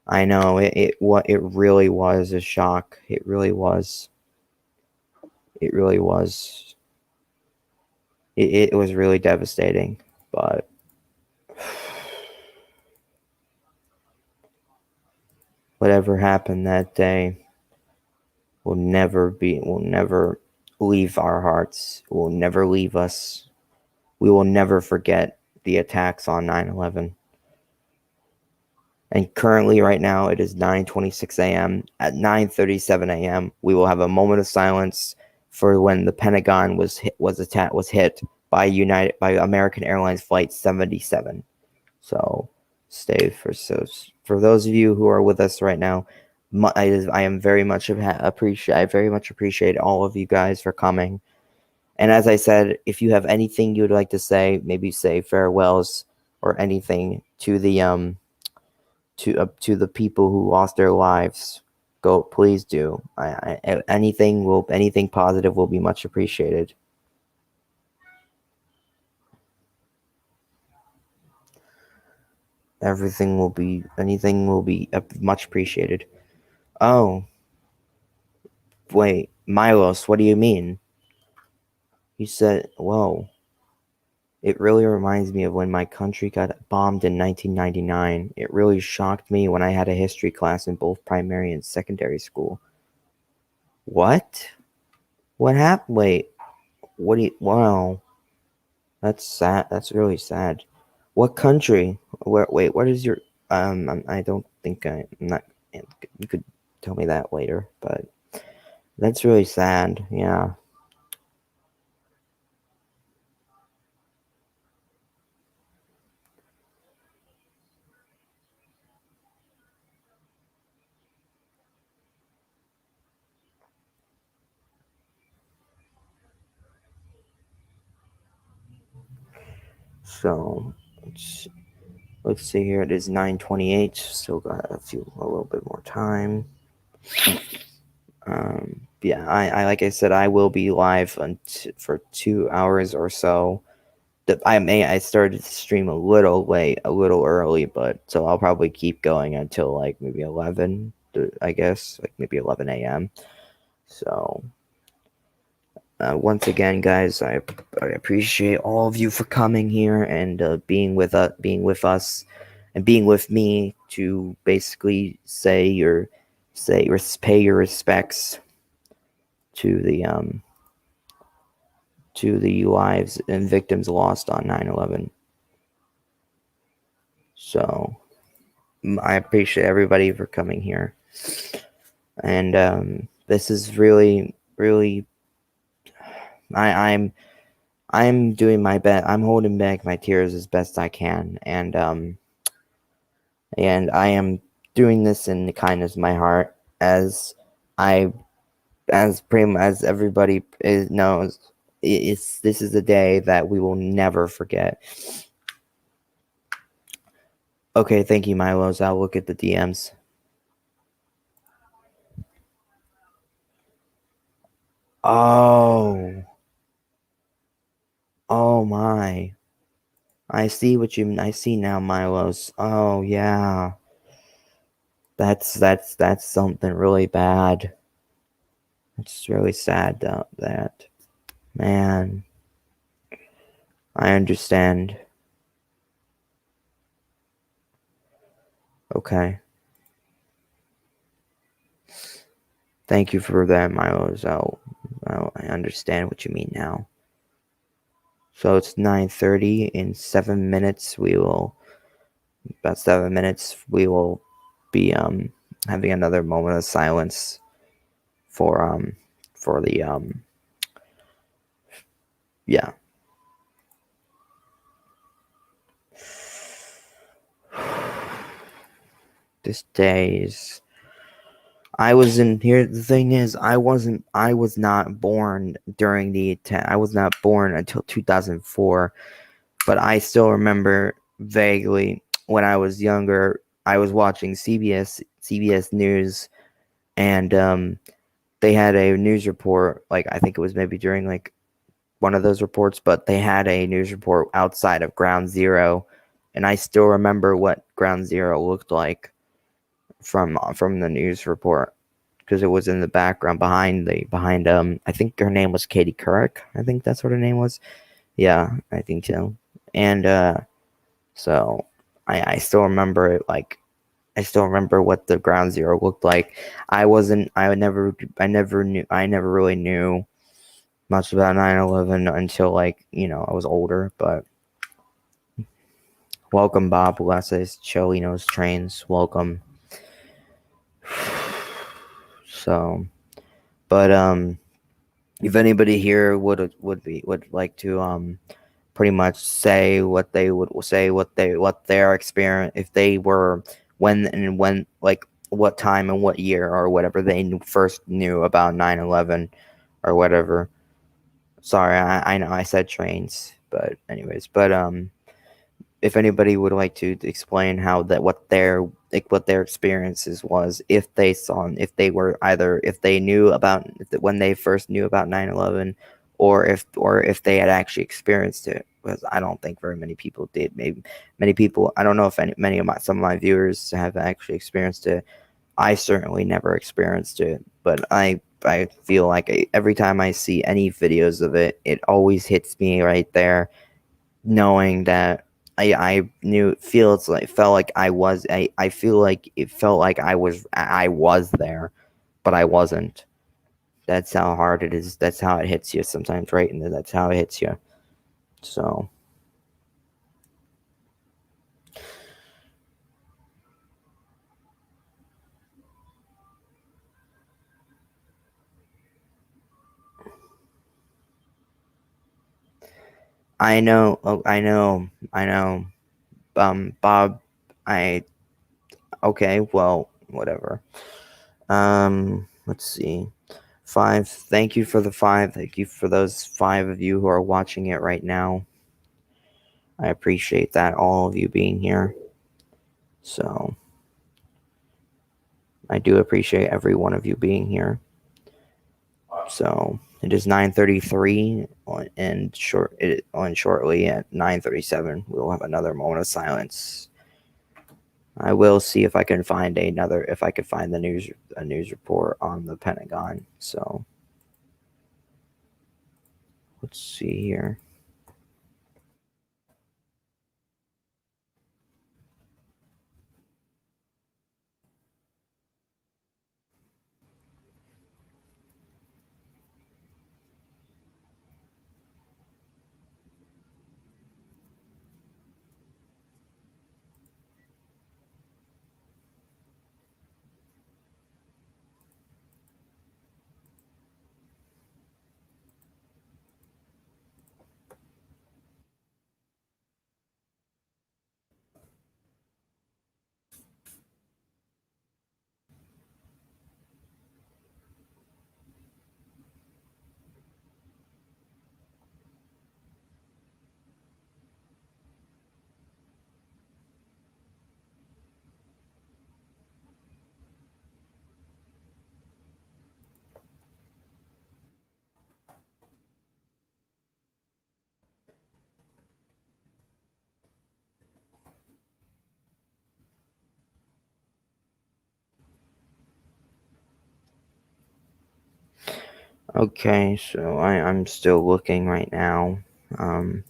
I know it really was a shock. It really was. It really was. It was really devastating, but whatever happened that day will never leave our hearts. It will never leave us. We will never forget the attacks on 9/11. And currently, right now, it is 9:26 a.m. At 9:37 a.m., we will have a moment of silence for when the Pentagon was hit by American Airlines Flight 77. So, for those of you who are with us right now, I very much appreciate all of you guys for coming. And as I said, if you have anything you would like to say, maybe say farewells or anything to the people who lost their lives, please do. Anything positive will be much appreciated. Anything will be much appreciated. Oh, wait, Milos, what do you mean? You said, whoa. It really reminds me of when my country got bombed in 1999. It really shocked me when I had a history class in both primary and secondary school. What? What happened? Wait, wow. That's sad. That's really sad. What country? Wait, what is your, I don't think I'm not, you could tell me that later, but that's really sad. Yeah. So let's see here. It is 9:28. Still got a little bit more time. Yeah, I like I said, I will be live for 2 hours or so. I started to stream a little late, a little early, but so I'll probably keep going until like maybe 11. I guess like maybe 11 a.m. So. Once again, guys, I appreciate all of you for coming here and being with us, and being with me to basically pay your respects to the lives and victims lost on 9/11. So I appreciate everybody for coming here, and this is really, really. I'm doing my best. I'm holding back my tears as best I can, and I am doing this in the kindness of my heart, as everybody knows. This is a day that we will never forget. Okay, thank you, Milos. I'll look at the DMs. Oh my. I see now, Milos. Oh yeah. That's something really bad. It's really sad that. Man. I understand. Okay. Thank you for that, Milos. I understand what you mean now. So it's 9:30. In 7 minutes, we will be having another moment of silence for the yeah. This day is. The thing is, I was not born during the attack. I was not born until 2004, but I still remember vaguely when I was younger. I was watching CBS News, and they had a news report. Like, I think it was maybe during like one of those reports, but they had a news report outside of Ground Zero, and I still remember what Ground Zero looked like from the news report, because it was in the background behind I think her name was Katie Couric. I think that's what her name was. Yeah, I think so. And so I still remember it. Like, I still remember what the Ground Zero looked like. I never really knew much about 9/11 until, like, I was older. But welcome, Bob Blesses, Cholinos Trains. Welcome. So, but if anybody here would like to pretty much say what they would say, what their experience, if they were when like what time and what year or whatever they first knew about 9/11 or whatever. Sorry, I know I said trains, but anyways, but if anybody would like to explain how what their experiences was, if they knew about when they first knew about 9/11, or if they had actually experienced it, because I don't think very many people did. Maybe many people, I don't know if some of my viewers have actually experienced it. I certainly never experienced it, but I feel like every time I see any videos of it, it always hits me right there, knowing that I knew felt like I was I feel like it felt like I was there, but I wasn't. That's how hard it is. That's how it hits you sometimes, right? And that's how it hits you. So I know. Oh, I know. Bob, okay, well, whatever. Let's see. 5. Thank you for the 5. Thank you for those 5 of you who are watching it right now. I appreciate that, all of you being here. So I do appreciate every one of you being here. So it is 9:33, and shortly at 9:37, we will have another moment of silence. I will see if I can find the news report on the Pentagon. So let's see here. Okay, so I'm still looking right now. I'm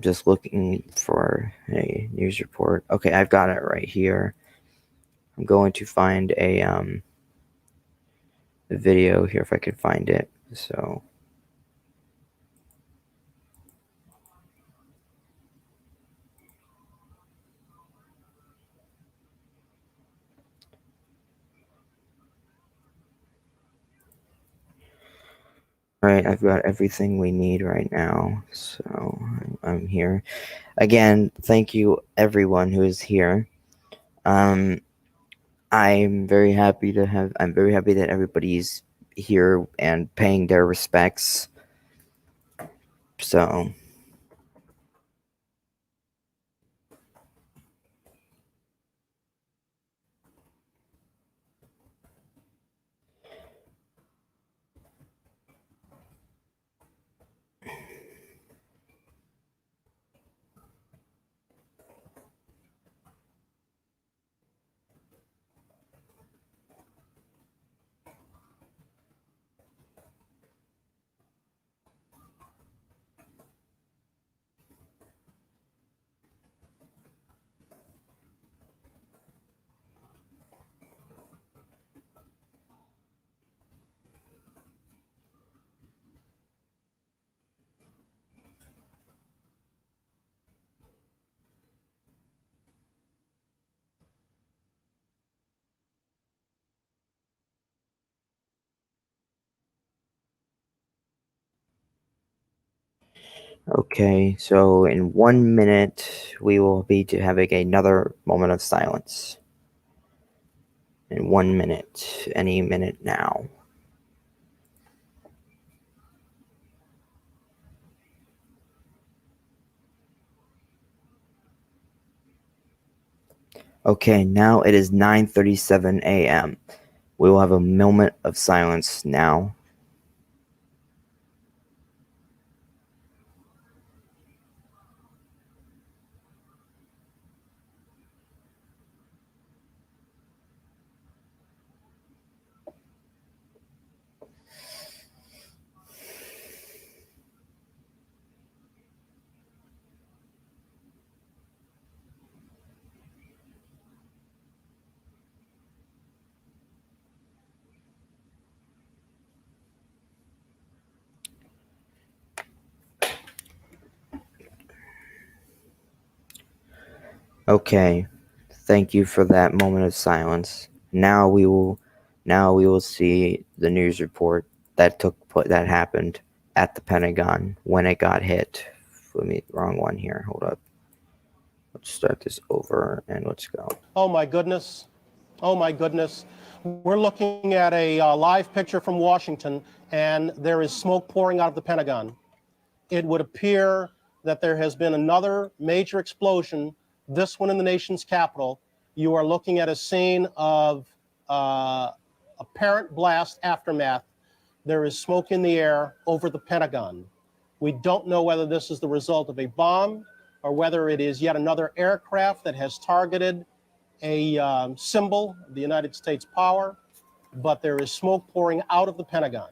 just looking for a news report. Okay, I've got it right here. I'm going to find a video here if I could find it. So right, I've got everything we need right now. So I'm here. Again, thank you everyone who is here. I'm very happy that everybody's here and paying their respects. So okay, so in 1 minute we will be having another moment of silence. In 1 minute, any minute now. Okay, now it is 9:37 a.m. We will have a moment of silence now. Okay, thank you for that moment of silence. Now we will see the news report that happened at the Pentagon when it got hit. Wrong one here. Hold up. Let's start this over and let's go. Oh my goodness. Oh my goodness. We're looking at a live picture from Washington, and there is smoke pouring out of the Pentagon. It would appear that there has been another major explosion, this one in the nation's capital. You are looking at a scene of apparent blast aftermath. There is smoke in the air over the Pentagon. We don't know whether this is the result of a bomb or whether it is yet another aircraft that has targeted a symbol of the United States power, but there is smoke pouring out of the Pentagon.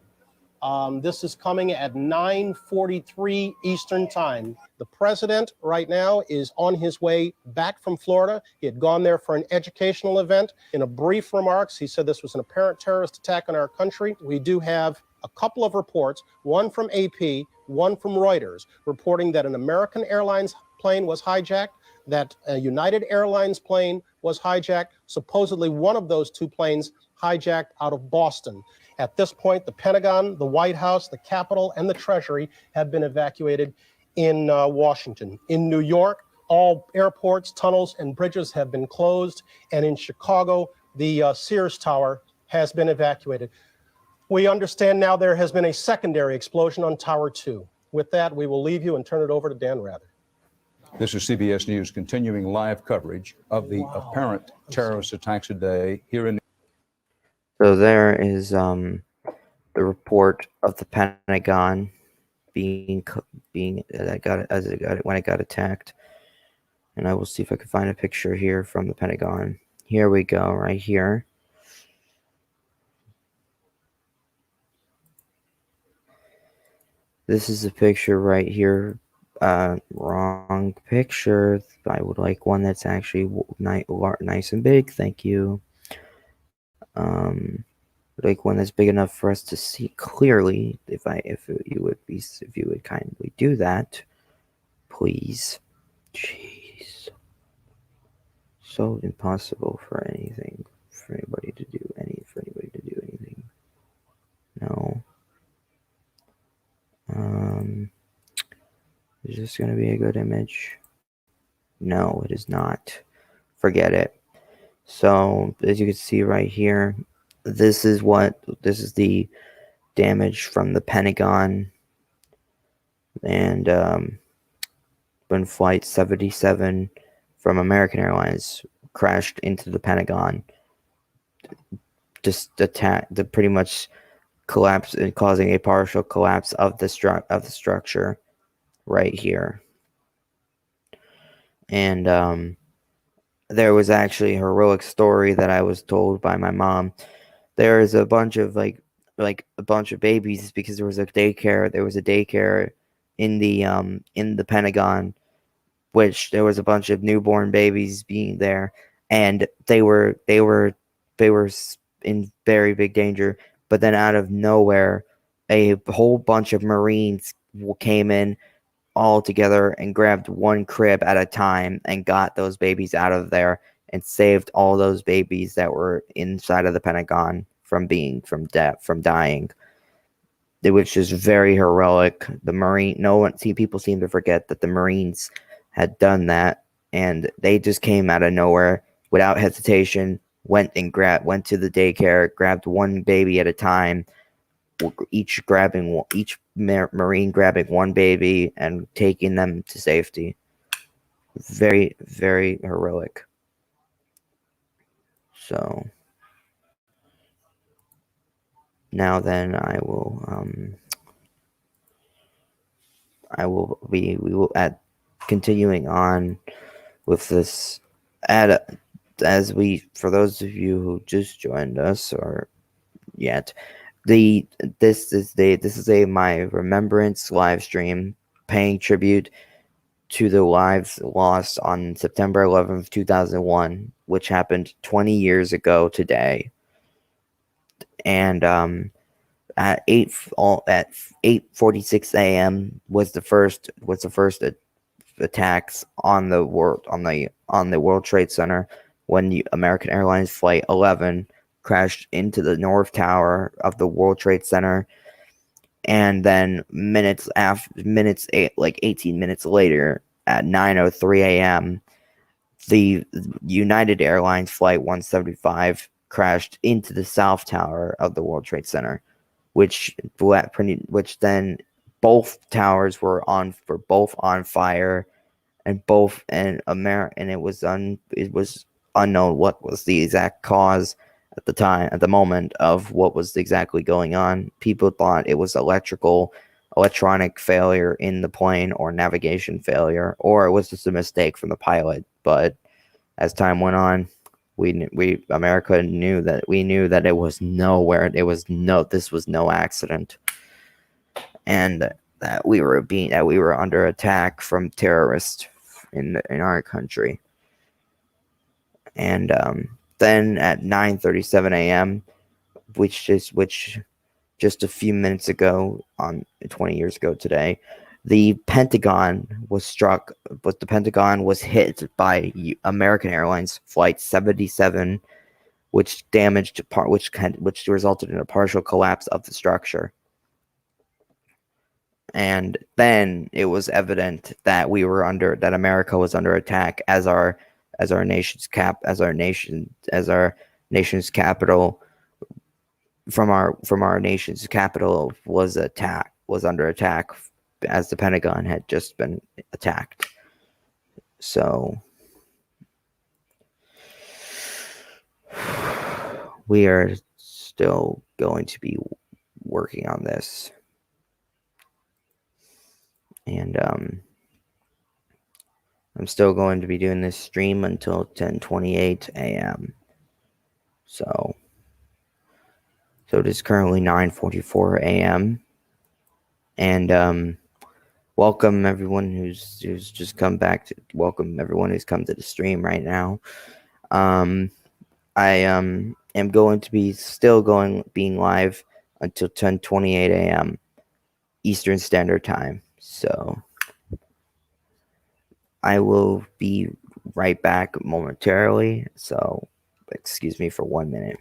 This is coming at 9:43 Eastern Time. The president right now is on his way back from Florida. He had gone there for an educational event. In a brief remarks, he said this was an apparent terrorist attack on our country. We do have a couple of reports, one from AP, one from Reuters, reporting that an American Airlines plane was hijacked, that a United Airlines plane was hijacked, supposedly one of those two planes hijacked out of Boston. At this point, the Pentagon, the White House, the Capitol, and the Treasury have been evacuated in Washington. In New York, all airports, tunnels, and bridges have been closed. And in Chicago, the Sears Tower has been evacuated. We understand now there has been a secondary explosion on Tower 2. With that, we will leave you and turn it over to Dan Rather. This is CBS News continuing live coverage of the apparent terrorist attacks today here in. So there is the report of the Pentagon being when it got attacked, and I will see if I can find a picture here from the Pentagon. Here we go, right here. This is a picture right here. Wrong picture. I would like one that's actually nice and big. Thank you. Like one that's big enough for us to see clearly. If you would kindly do that, please. Jeez, so impossible for anything for anybody to do anything. No. Is this gonna be a good image? No, it is not. Forget it. So as you can see right here, this is the damage from the Pentagon, and when Flight 77 from American Airlines crashed into the Pentagon, just pretty much collapse and causing a partial collapse of the structure right here. And there was actually a heroic story that I was told by my mom. There is a bunch of like a bunch of babies, because there was a daycare in the Pentagon, which there was a bunch of newborn babies being there, and they were in very big danger. But then out of nowhere, a whole bunch of Marines came in all together and grabbed one crib at a time and got those babies out of there and saved all those babies that were inside of the Pentagon from dying, which is very heroic. People seem to forget that the Marines had done that, and they just came out of nowhere without hesitation, went to the daycare, grabbed one baby at a time, each Marine grabbing one baby and taking them to safety. Very, very heroic. So now then, we will continuing on with this for those of you who just joined us or yet, this is my remembrance live stream paying tribute to the lives lost on September 11th, 2001, which happened 20 years ago today. And at 8:46 a.m. was the first attacks on the World Trade Center, when the American Airlines Flight 11 crashed into the North Tower of the World Trade Center. And then 18 minutes later, at 9:03 a.m., the United Airlines Flight 175 crashed into the South Tower of the World Trade Center, which then both towers were on fire, and it was unknown what was the exact cause at the moment of what was exactly going on. People thought it was electronic failure in the plane, or navigation failure, or it was just a mistake from the pilot. But as time went on, America knew that it was this was no accident, and that we were under attack from terrorists in our country. And then at 9:37 a.m., which just a few minutes ago, on 20 years ago today, the Pentagon was struck. But the Pentagon was hit by American Airlines Flight 77, which resulted in a partial collapse of the structure. And then it was evident that America was under attack, as our nation's capital from our nation's capital was under attack, as the Pentagon had just been attacked. So we are still going to be working on this. And I'm still going to be doing this stream until 10:28 a.m. So it is currently 9:44 a.m. And welcome everyone who's just come back to welcome everyone who's come to the stream right now. I am going to be being live until 10:28 a.m. Eastern Standard Time. So I will be right back momentarily. So excuse me for 1 minute.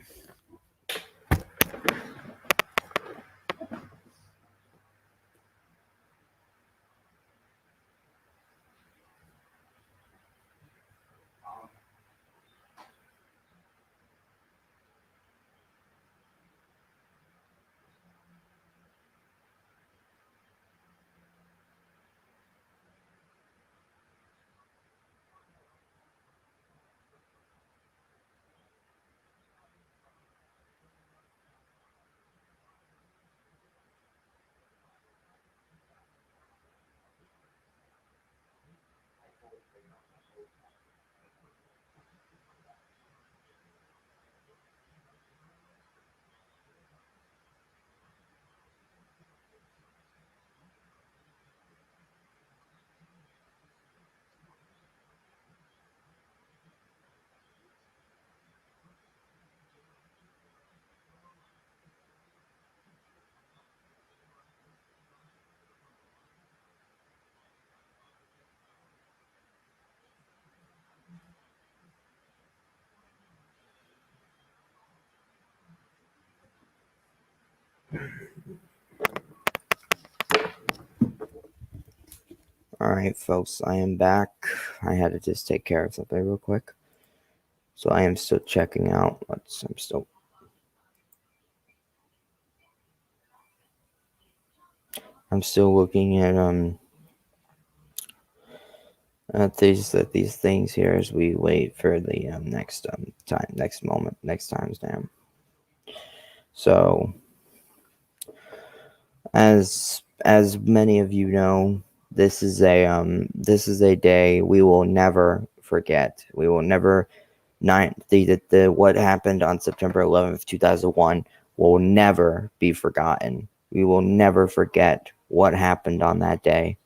All right, folks, I am back. I had to just take care of something real quick. So I am still checking out. I'm still looking at these things here as we wait for the next timestamp. So as many of you know, this is a day we will never forget. We will never what happened on September 11th, 2001 will never be forgotten. We will never forget what happened on that day.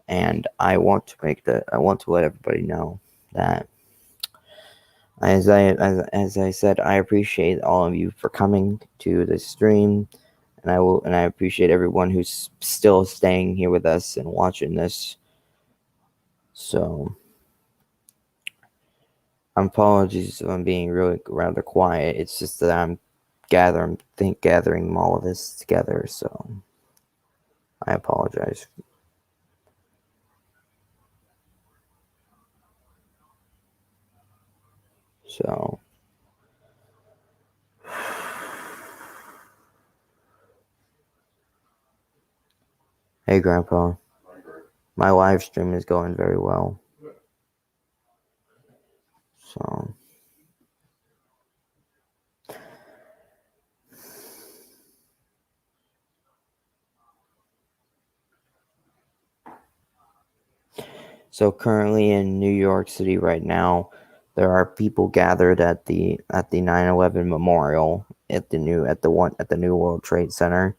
And I want to let everybody know that as I said, I appreciate all of you for coming to the stream, and I appreciate everyone who's still staying here with us and watching this. So apologies if I'm being really rather quiet. It's just that I'm gathering all of this together, so I apologize. So hey Grandpa, my live stream is going very well. So currently in New York City right now, there are people gathered at the 9/11 memorial at the New World Trade Center,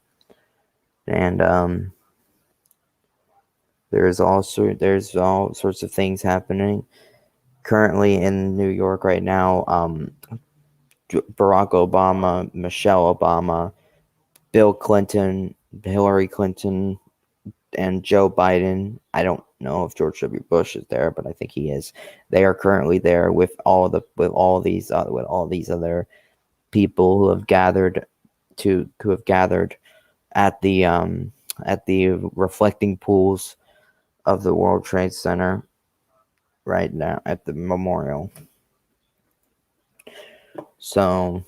and there's all sorts of things happening currently in New York right now. Barack Obama, Michelle Obama, Bill Clinton, Hillary Clinton, and Joe Biden. I don't know if George W. Bush is there, but I think he is. They are currently there with all these other people who have gathered at the reflecting pools of the World Trade Center right now at the memorial. So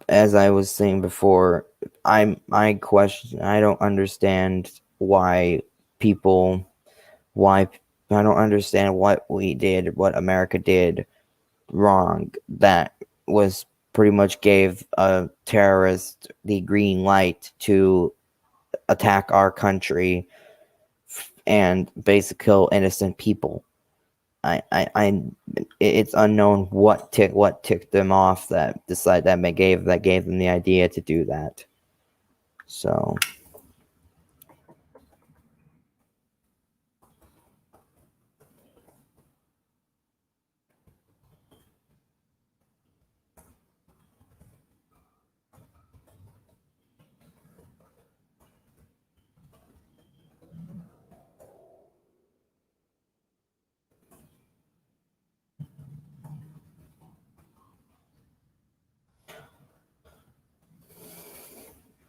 as I was saying before, I don't understand why I don't understand what America did wrong that was pretty much gave a terrorist the green light to attack our country and basically kill innocent people. It's unknown what ticked them off that gave them the idea to do that. So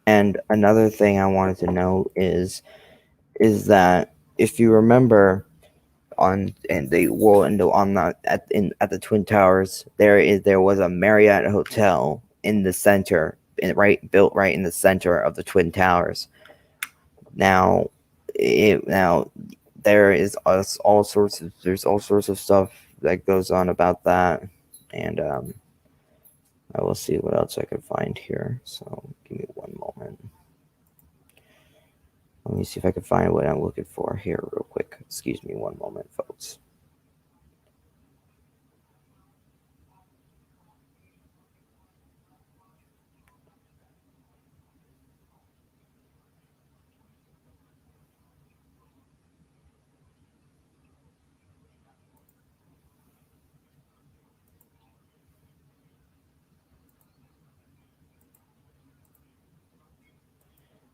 and another thing I wanted to note is that if you remember on at the Twin Towers, there was a Marriott hotel in the center, built right in the center of the Twin Towers. Now there is all sorts of stuff that goes on about that, and I will see what else I can find here. So give me one moment. Let me see if I can find what I'm looking for here real quick. Excuse me one moment, folks.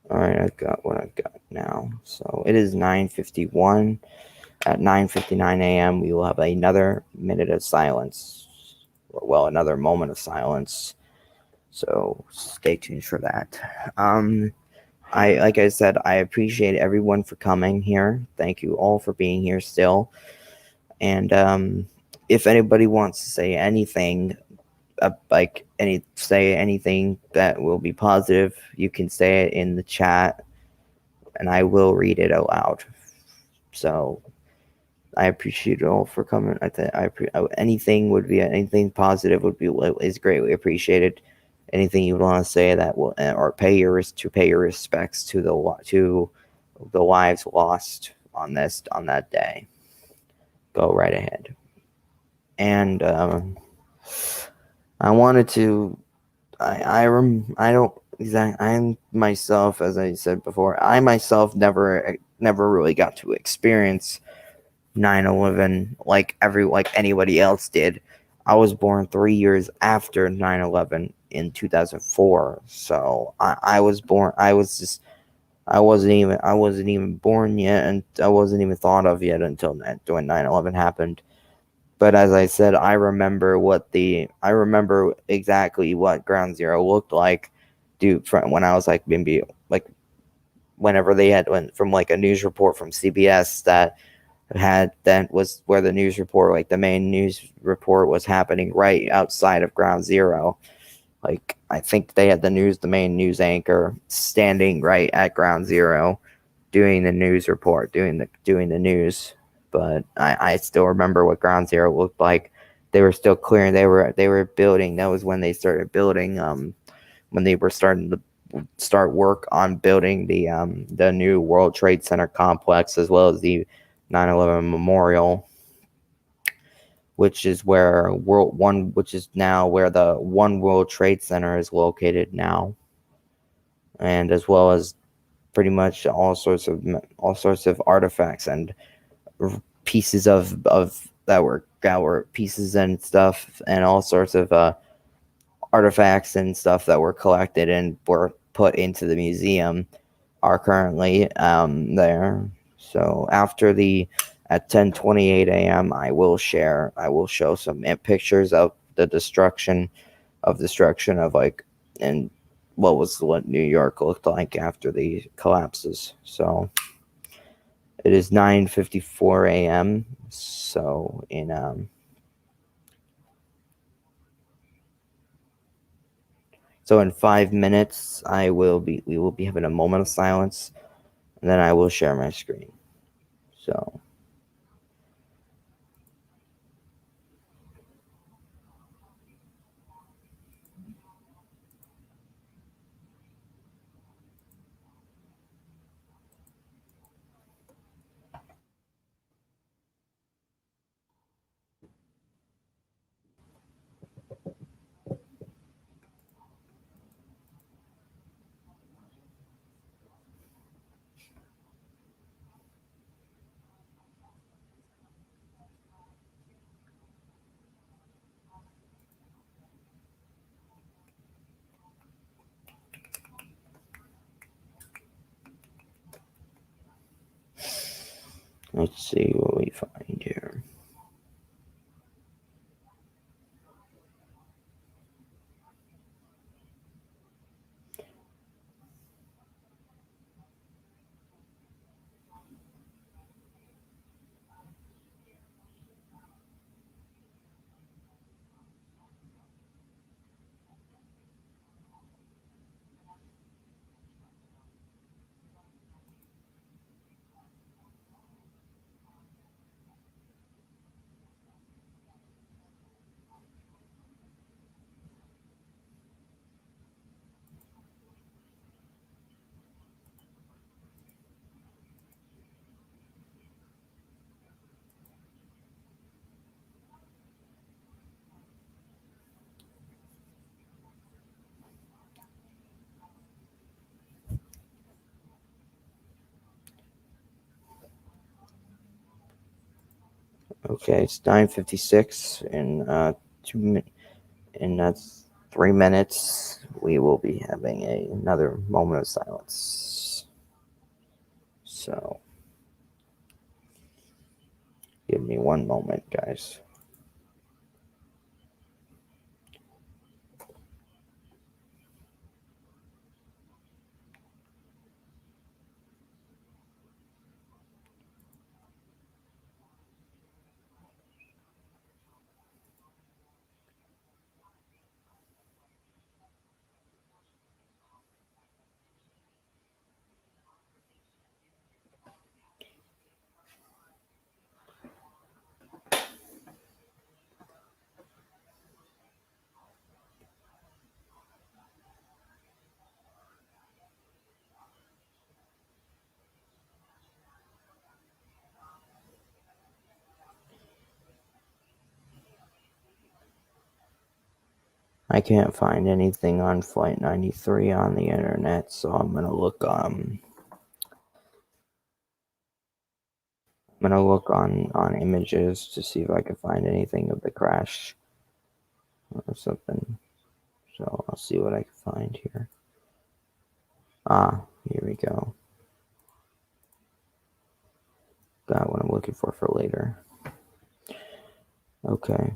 All right, I've got what I've got now. So it is 9:51. At 9:59 a.m., we will have another minute of silence. Well, another moment of silence. So stay tuned for that. Like I said, I appreciate everyone for coming here. Thank you all for being here still. And if anybody wants to say anything, say anything that will be positive, you can say it in the chat, and I will read it aloud. So I appreciate you all for coming. Anything positive is greatly appreciated. Anything you want to say that will or pay your respects to the lives lost on that day, go right ahead. And I wanted to. I'm myself, as I said before, I myself never really got to experience 9/11 like anybody else did. I was born 3 years after 9/11 in 2004. So I wasn't even born yet, and I wasn't even thought of yet until when 9/11 happened. But as I said, I remember exactly what Ground Zero looked like, from when I was maybe whenever they went from a news report from CBS that was where the news report, the main news report was happening right outside of Ground Zero. I think they had the main news anchor standing right at Ground Zero doing the news report, doing the news. But I still remember what Ground Zero looked like. They were still clearing. They were building. That was when they started building. When they were starting to start work on building the new World Trade Center complex, as well as the 9/11 Memorial, which is now where the One World Trade Center is located now, and as well as pretty much all sorts of artifacts and pieces of that were pieces and stuff, and all sorts of artifacts and stuff that were collected and were put into the museum are currently there. So at 10:28 a.m. I will show some pictures of the destruction of and what New York looked like after the collapses. So it is 9:54 a.m. So in 5 minutes we will be having a moment of silence, and then I will share my screen. So Let's see what we find here. Okay, it's 9:56, and 2 minutes, and that's 3 minutes. We will be having another moment of silence. So, give me one moment, guys. I can't find anything on Flight 93 on the internet, so I'm gonna look on images to see if I can find anything of the crash or something. So I'll see what I can find here. Ah, here we go. Got what I'm looking for later. Okay.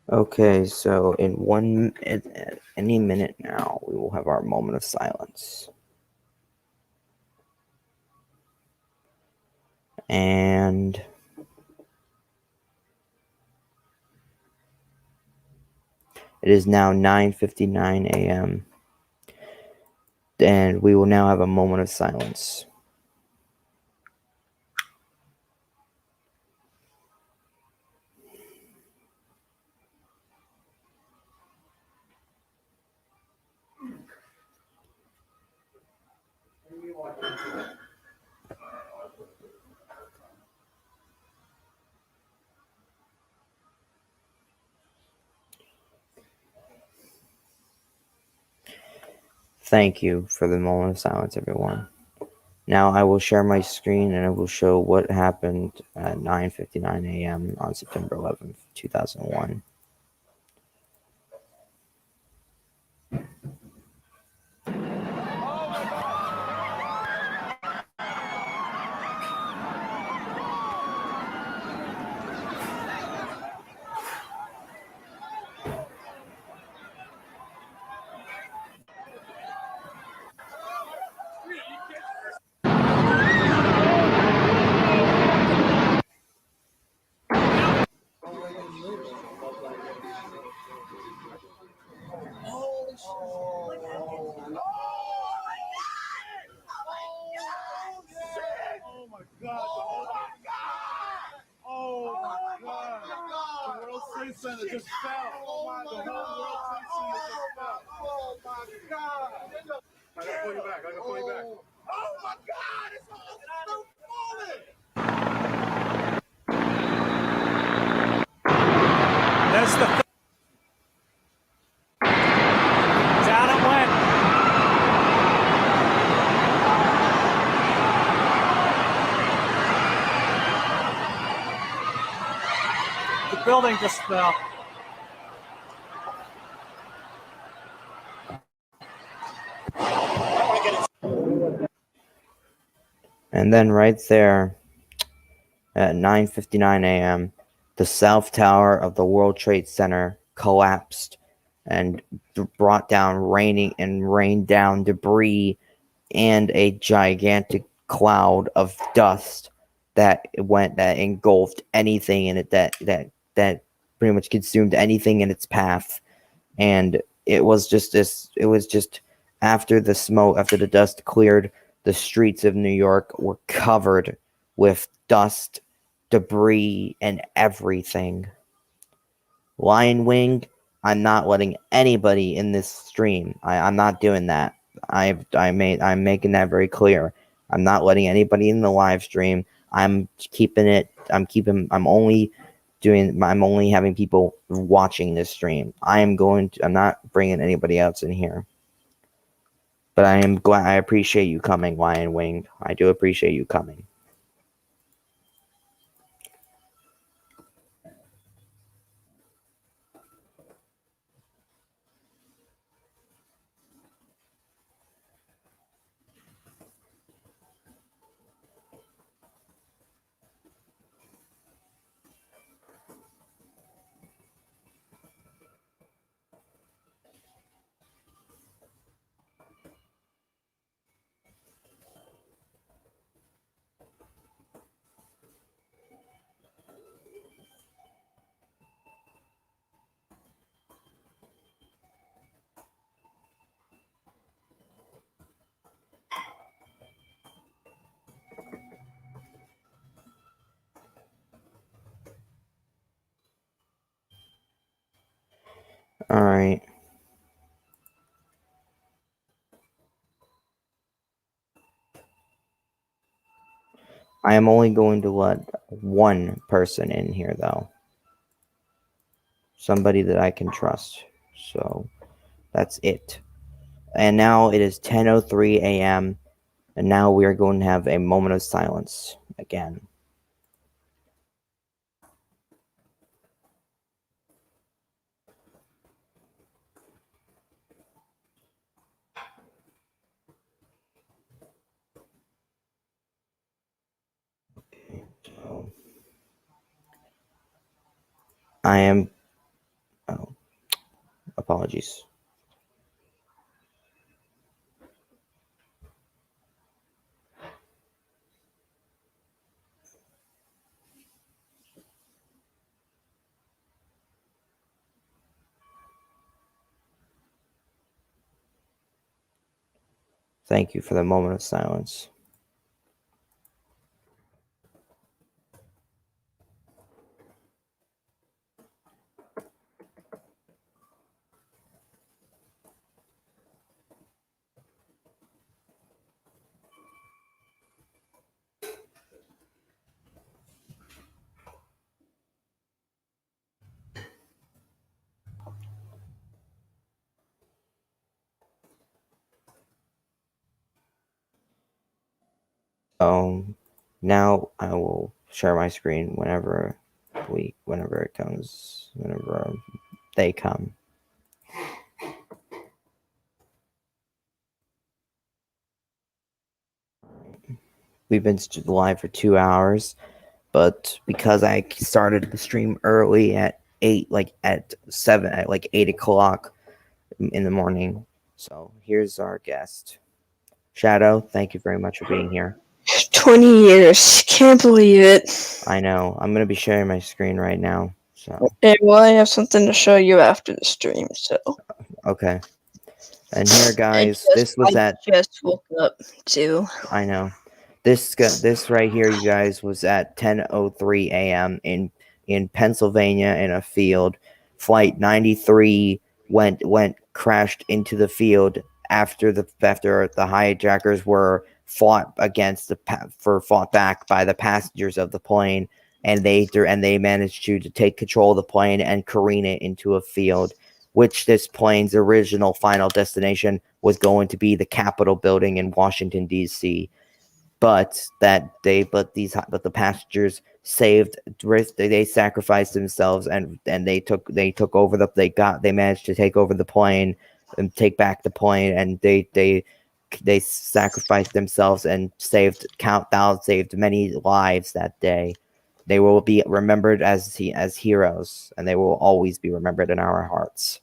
Okay, so at any minute now, we will have our moment of silence. And it is now 9:59 a.m. And we will now have a moment of silence. Thank you for the moment of silence, everyone. Now I will share my screen and I will show what happened at 9:59 a.m. on September 11th, 2001. Center just fell. The whole World Trade Center just fell. Oh my God! I gotta pull you back. I gotta pull you back. Oh my God! It's all falling. That's the. Down it went. The building just fell. And then right there at 9:59 a.m., the South Tower of the World Trade Center collapsed and brought down rained down debris and a gigantic cloud of dust that engulfed anything in it that pretty much consumed anything in its path. And it was just after the dust cleared, the streets of New York were covered with dust, debris, and everything. Lion Wing, I'm not letting anybody in this stream. I'm not doing that. I'm making that very clear. I'm not letting anybody in the live stream. I'm only having people watching this stream. I'm not bringing anybody else in here. But I appreciate you coming, Lion Wing. I do appreciate you coming. All right. I am only going to let one person in here, though. Somebody that I can trust. So that's it. And now it is 10:03 a.m. And now we are going to have a moment of silence again. I am. Oh, apologies. Thank you for the moment of silence. Now I will share my screen whenever it comes, whenever they come. We've been live for 2 hours, but because I started the stream early at 8 o'clock in the morning. So here's our guest. Shadow, thank you very much for being here. 20 years. Can't believe it. I know. I'm going to be sharing my screen right now. So. Okay, well, I have something to show you after the stream, so. Okay. And here, guys, I just woke up too. I know. This right here, you guys, was at 10:03 a.m. in Pennsylvania in a field. Flight 93 crashed into the field after the hijackers were fought back by the passengers of the plane, and they managed to take control of the plane and careen it into a field, which this plane's original final destination was going to be the Capitol building in Washington, D.C. But the passengers they sacrificed themselves and they managed to take over the plane and take back the plane, and they sacrificed themselves and saved many lives that day. They will be remembered as heroes, and they will always be remembered in our hearts.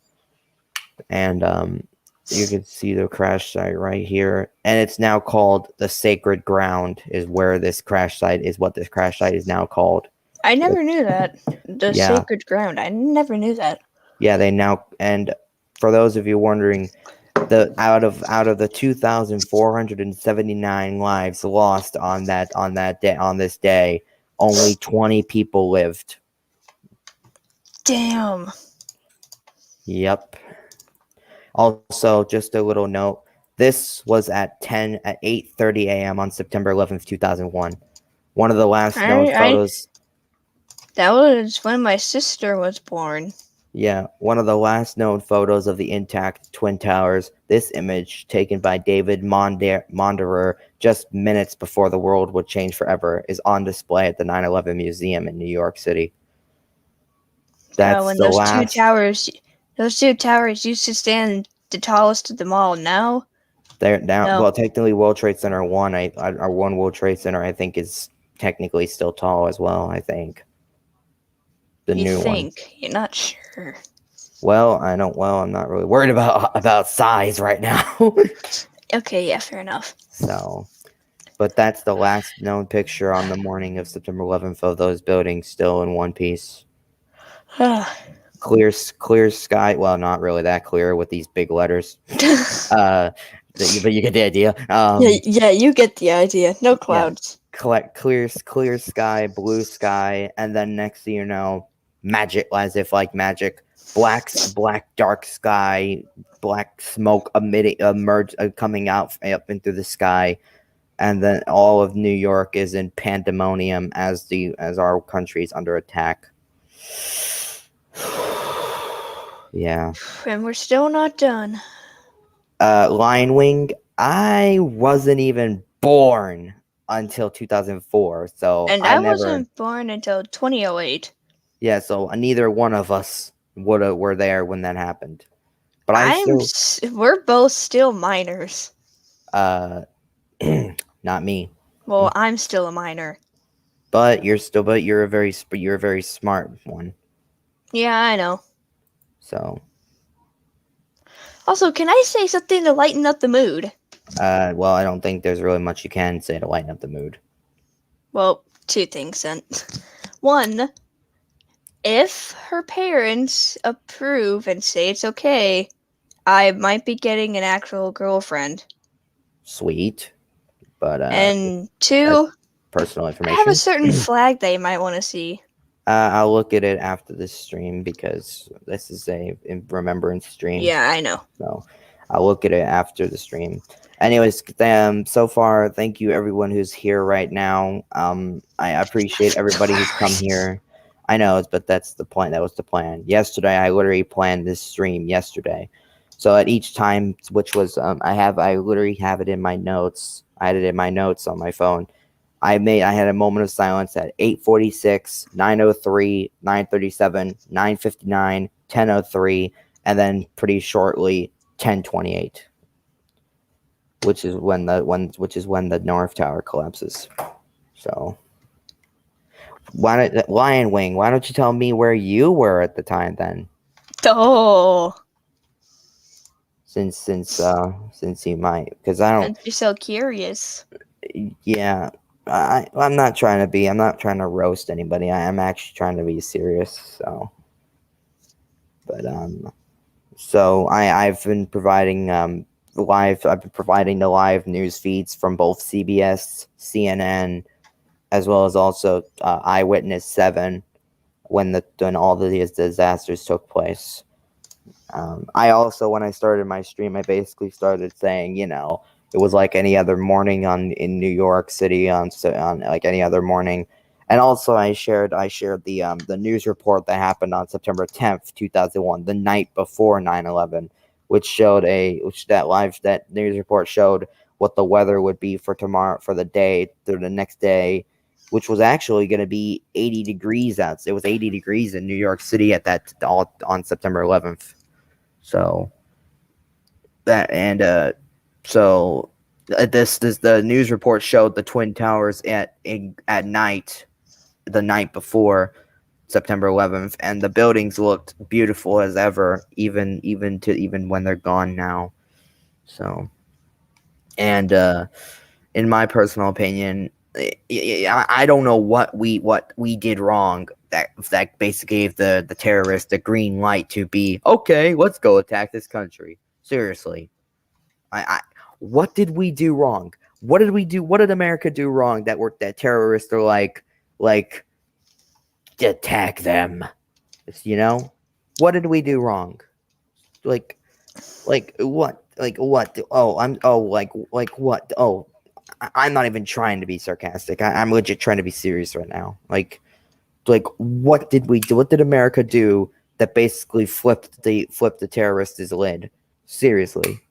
And you can see the crash site right here, and it's now called the Sacred Ground. What this crash site is now called. I never knew that. The Yeah. Sacred Ground. I never knew that. Yeah, and for those of you wondering, out of the 2,479 lives lost on this day, only 20 people lived. Damn. Yep. Also, just a little note. This was at 8:30 a.m. on September 11th, 2001. One of the last known photos. That was when my sister was born. Yeah, one of the last known photos of the intact Twin Towers. This image, taken by David Monderer just minutes before the world would change forever, is on display at the 9/11 Museum in New York City. That's when the last. Those two towers used to stand the tallest of them all. Now They're now. No. Well, technically, World Trade Center 1, our one World Trade Center, I think, is technically still tall as well. I think the you new think one. you're not sure. Well, I'm not really worried about size right now. Okay, yeah, fair enough. So, but that's the last known picture on the morning of September 11th of those buildings still in one piece. Clear sky. Well, not really that clear with these big letters. But you get the idea. Yeah, you get the idea. No clouds. Yeah. Clear sky, blue sky, and then next thing you know, magic, as if like magic. Black dark sky, black smoke coming out up into the sky, and then all of New York is in pandemonium as our country is under attack. Yeah. And we're still not done. Lion Wing, I wasn't even born until 2004, so And I I never. wasn't born until 2008. Yeah, so neither one of us were there when that happened. But we're both still minors. not me. Well, I'm still a minor. But you're a very smart one. Yeah, I know. So. Also, can I say something to lighten up the mood? Well, I don't think there's really much you can say to lighten up the mood. Well, two things then. One, if her parents approve and say it's okay, I might be getting an actual girlfriend. Sweet. But and two, personal information. I have a certain flag that you might want to see. I'll look at it after this stream because this is a remembrance stream. Yeah, I know. So I'll look at it after the stream. Anyways, so far, thank you everyone who's here right now. I appreciate everybody who's come here. I know, but that's the point. That was the plan. Yesterday, I literally planned this stream yesterday. So at each time, which was I literally have it in my notes. I had it in my notes on my phone. I had a moment of silence at 8:46, 9:03, 9:37, 9:59, 10:03, and then pretty shortly 10:28, which is when the North Tower collapses. So, Lion Wing? Why don't you tell me where you were at the time then? Oh. Since you might, because I don't. You're so curious. Yeah. I'm not trying to roast anybody. I'm actually trying to be serious. So, but So I've been providing I've been providing the live news feeds from both CBS, CNN, as well as also Eyewitness 7 when all of these disasters took place. I also, when I started my stream, I basically started saying, it was like any other morning in New York City on like any other morning. And also I shared the news report that happened on September 10th, 2001, the night before 9/11, that news report showed what the weather would be for tomorrow, for the next day, which was actually going to be 80 degrees out. It was 80 degrees in New York City on September 11th. So the news report showed the Twin Towers at night, the night before September 11th, and the buildings looked beautiful as ever, even when they're gone now. So, and in my personal opinion, I don't know what we did wrong that basically gave the terrorists the green light to be okay. Let's go attack this country. Seriously, what did we do wrong? What did we do? What did America do wrong that terrorists are like attack them? What did we do wrong? Like what? Like what? What? Oh, I'm not even trying to be sarcastic. I'm legit trying to be serious right now. Like what did we do? What did America do that basically flipped the terrorists' lid? Seriously.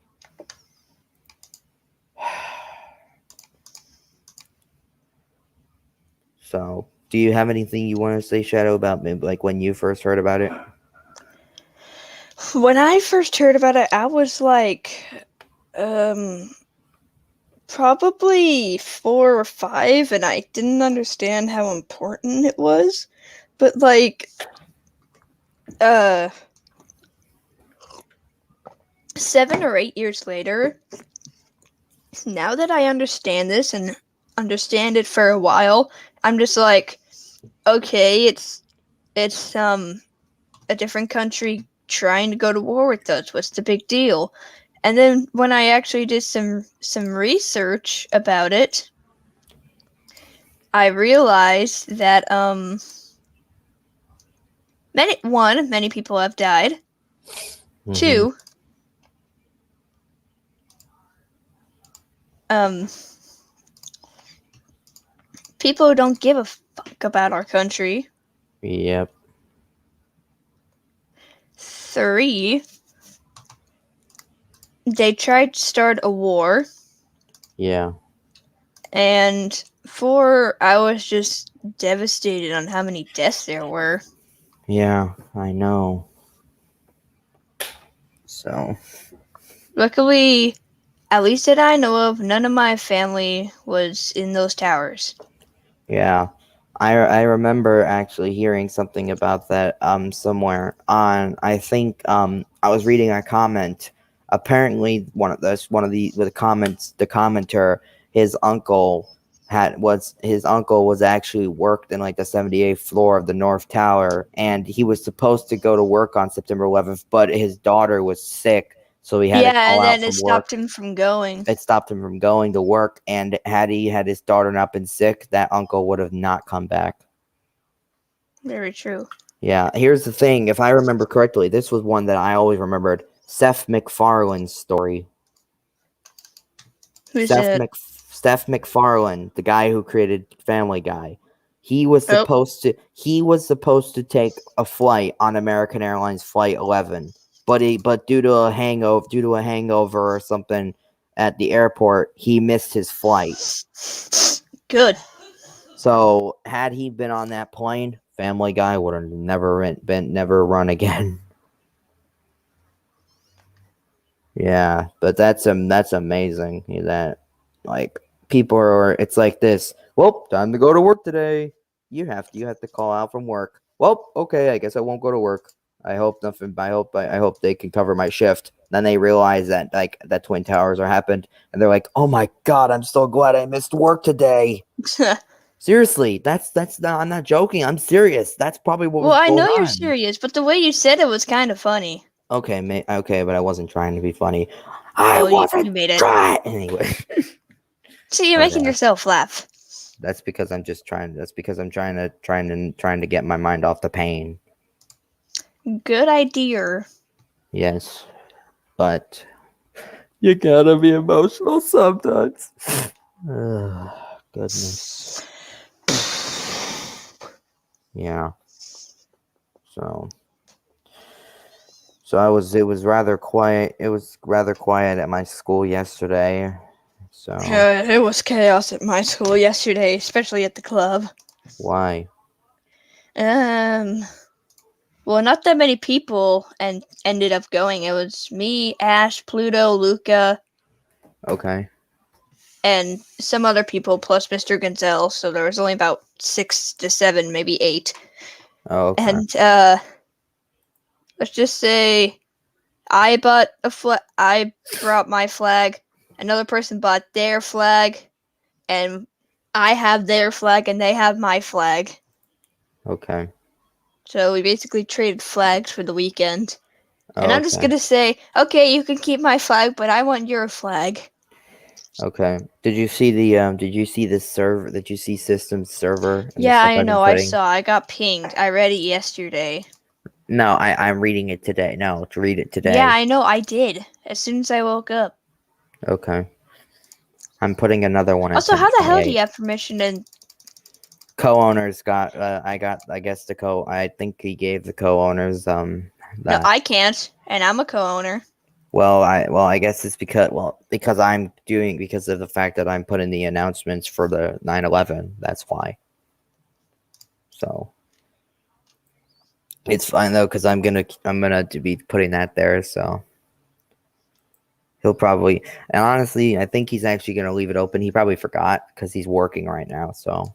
So, do you have anything you want to say, Shadow, about like when you first heard about it? When I first heard about it, I was like, probably 4 or 5, and I didn't understand how important it was. But like, 7 or 8 years later, now that I understand this and understand it for a while, I'm just like, okay, it's a different country trying to go to war with us. What's the big deal? And then when I actually did some research about it, I realized that many people have died. Mm-hmm. 2, people don't give a fuck about our country. Yep. 3, they tried to start a war. Yeah. And 4, I was just devastated on how many deaths there were. Yeah, I know. So, luckily, at least that I know of, none of my family was in those towers. Yeah. I remember actually hearing something about that somewhere on, I think I was reading a comment. Apparently the commenter, his uncle was actually worked in like the 78th floor of the North Tower, and he was supposed to go to work on September 11th, but his daughter was sick. So he had to call out from work. Yeah, and then it stopped him from going. It stopped him from going to work, and had he had his daughter not been sick, that uncle would have not come back. Very true. Yeah, here's the thing. If I remember correctly, this was one that I always remembered. Seth MacFarlane's story. Who's that? Seth MacFarlane, the guy who created Family Guy. He was supposed to take a flight on American Airlines Flight 11. But due to a hangover or something at the airport, he missed his flight. Good. So had he been on that plane, Family Guy would have never run again. Yeah, but that's amazing. That like people are. It's like this. Well, time to go to work today. You have to call out from work. Well, okay, I guess I won't go to work. I hope they can cover my shift. Then they realize that that Twin Towers are happened, and they're like, "Oh my god, I'm so glad I missed work today." Seriously, that's not. I'm not joking. I'm serious. That's probably what. Well, I know you're serious, but the way you said it was kind of funny. Okay, but I wasn't trying to be funny. Well, you made it. Anyway. See, you're making yourself laugh. That's because I'm just trying. That's because I'm trying to get my mind off the pain. Good idea. Yes, but you gotta be emotional sometimes. Goodness. Yeah. It was rather quiet. It was rather quiet at my school yesterday. So It was chaos at my school yesterday, especially at the club. why? Well, not that many people ended up going. It was me, Ash, Pluto, Luca, Okay. and some other people plus Mr. Gonzalez. So there was only about 6 to 7, maybe 8. Oh, okay. And let's just say I bought I brought my flag. Another person bought their flag, and I have their flag, and they have my flag. Okay. So we basically traded flags for the weekend. And Oh, I'm just okay. gonna say, okay, you can keep my flag, but I want your flag. Okay. Did you see the Did you see the server? Did you see system server? And the Yeah, stuff I I've been know. I putting? saw. I got pinged. I read it yesterday. No, I'm reading it today. No, to read it today. Yeah, I know. I did as soon as I woke up. Okay. I'm putting another one at Also, how the hell do 10:28. you have permission to? Co-owners got. I guess I think he gave the co-owners No, that. I can't, and I'm a co-owner. Well, I guess it's because because of the fact that I'm putting the announcements for the 9/11. That's why. So it's fine though, because I'm gonna to be putting that there. So he'll probably, and honestly, I think he's actually gonna leave it open. He probably forgot because he's working right now. So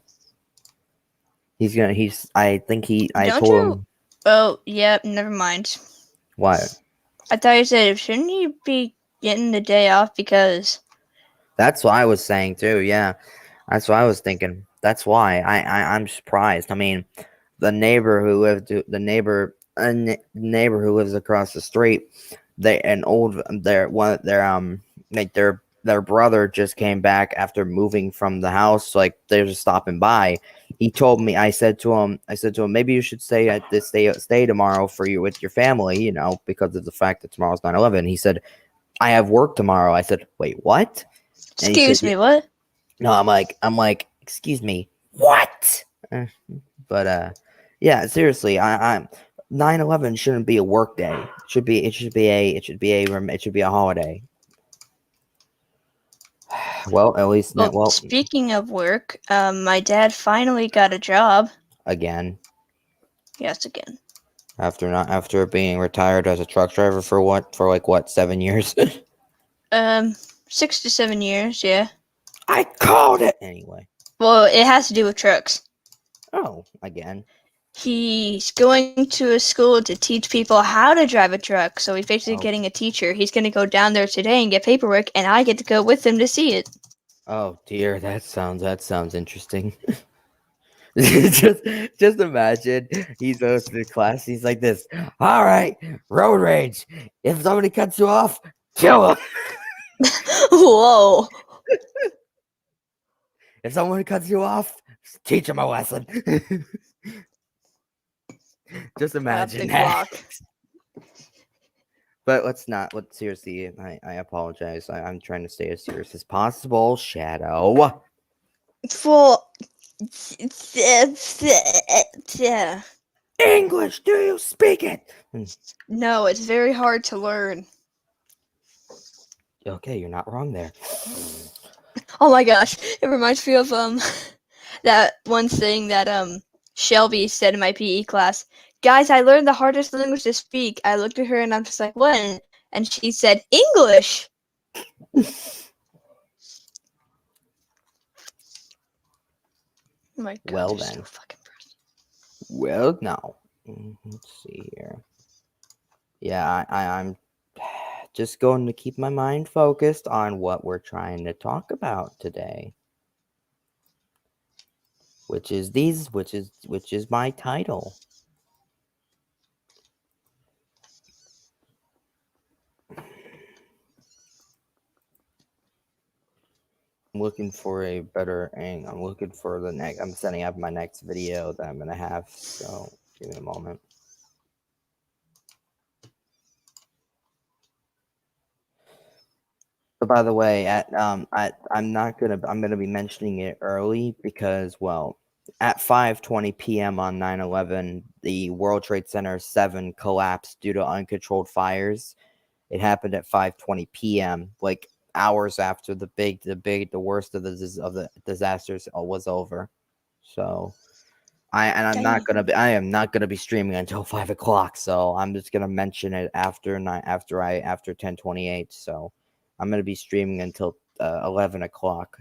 I think I Don't told you? him. Oh, yeah. Never mind. What? I thought you said, shouldn't you be getting the day off because? That's what I was saying too. Yeah, that's what I was thinking. That's why I'm surprised. I mean, the neighbor who lived neighbor who lives across the street, their brother just came back after moving from the house. Like they're just stopping by. He told me. I said to him, maybe you should stay at this stay tomorrow for you with your family. Because of the fact that tomorrow's 9/11. He said, I have work tomorrow. I said, wait, what? And he Excuse said, me, what? no, I'm like, excuse me, what? But yeah, seriously, I'm 9/11 shouldn't be a work day. It should be a holiday. Well, at least Well, speaking of work, my dad finally got a job. again. Yes, again. After being retired as a truck driver for 7 years. 6 to 7 years, yeah. I called it anyway. Well, it has to do with trucks. Oh, again. He's going to a school to teach people how to drive a truck, so he's basically getting a teacher. He's going to go down there today and get paperwork, and I get to go with him to see it. Oh dear, that sounds interesting. just imagine he goes to the class. He's like this. All right, road rage. If somebody cuts you off, kill him. Whoa. If someone cuts you off, teach him a lesson. Just imagine that. But let's not. Seriously, I apologize. I'm trying to stay as serious as possible. Shadow. Well, English, do you speak it? No, it's very hard to learn. Okay, you're not wrong there. Oh my gosh, it reminds me of that one thing that Shelby said in my PE class. Guys, I learned the hardest language to speak. I looked at her and I'm just like, what? And she said, English. Oh my God, Well then. so fucking Well, no. Let's see here. Yeah, I'm just going to keep my mind focused on what we're trying to talk about today. Which is my title. looking for a better angle. I'm looking for the next. I'm setting up my next video that I'm gonna have. So give me a moment. So by the way, I'm gonna be mentioning it early because, well, at 5:20 p.m. on 9/11, the World Trade Center 7 collapsed due to uncontrolled fires. It happened at 5:20 p.m., like hours after the worst of the disasters was over. So I am not gonna be streaming until 5 o'clock. So I'm just gonna mention it after 10:28. So I'm gonna be streaming until 11 o'clock.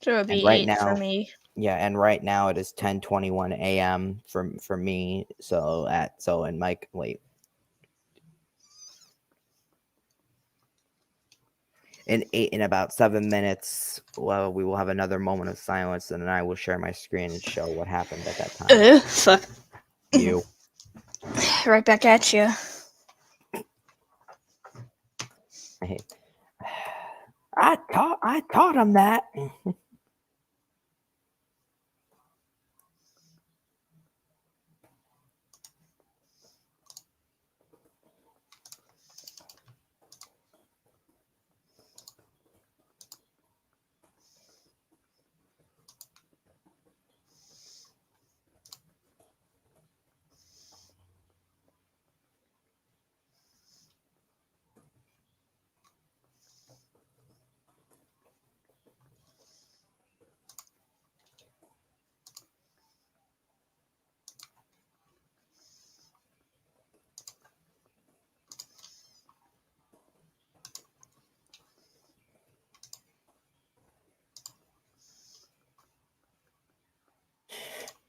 So it'll be right 8 now, for me. Yeah, and right now it is 10:21 a.m. for me. So and Mike, wait. In about 7 minutes, well, we will have another moment of silence, and then I will share my screen and show what happened at that time. Fuck. You. Right back at you. I taught him that.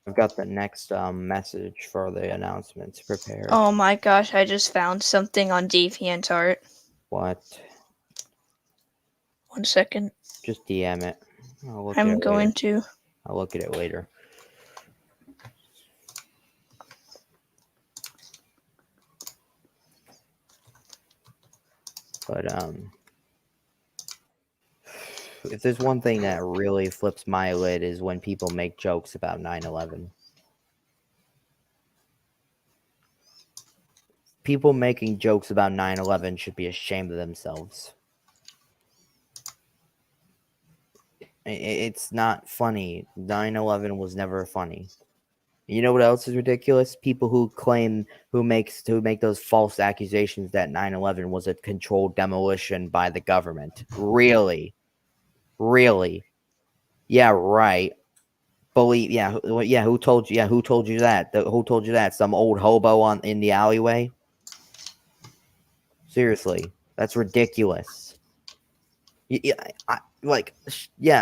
I've got the next message for the announcements prepared. Oh my gosh, I just found something on DeviantArt. What? 1 second. Just DM it. I'm going to. I'll look at it later. But if there's one thing that really flips my lid is when people make jokes about 9/11. People making jokes about 9/11 should be ashamed of themselves. It's not funny. 9/11 was never funny. You know what else is ridiculous? People who make those false accusations that 9/11 was a controlled demolition by the government. Really? Yeah, right. Who told you? Yeah, who told you that? Who told you that? Some old hobo in the alleyway? Seriously, that's ridiculous.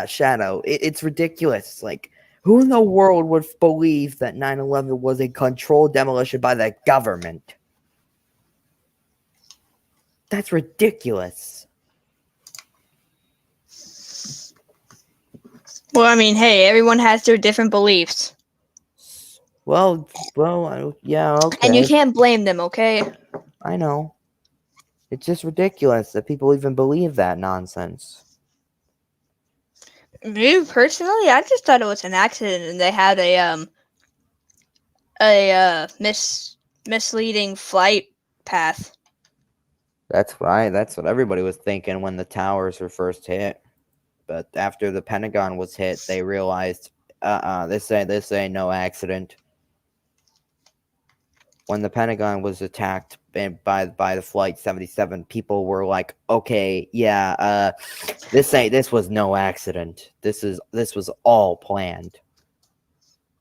Shadow. It's ridiculous. Like, who in the world would believe that 9/11 was a controlled demolition by the government? That's ridiculous. Well, I mean, hey, everyone has their different beliefs. Well, yeah, okay. And you can't blame them, okay? I know. It's just ridiculous that people even believe that nonsense. Me personally, I just thought it was an accident, and they had a misleading flight path. That's right. That's what everybody was thinking when the towers were first hit. But after the Pentagon was hit, they realized, this ain't no accident. When the Pentagon was attacked by the Flight 77, people were like, okay, yeah, this was no accident. This was all planned.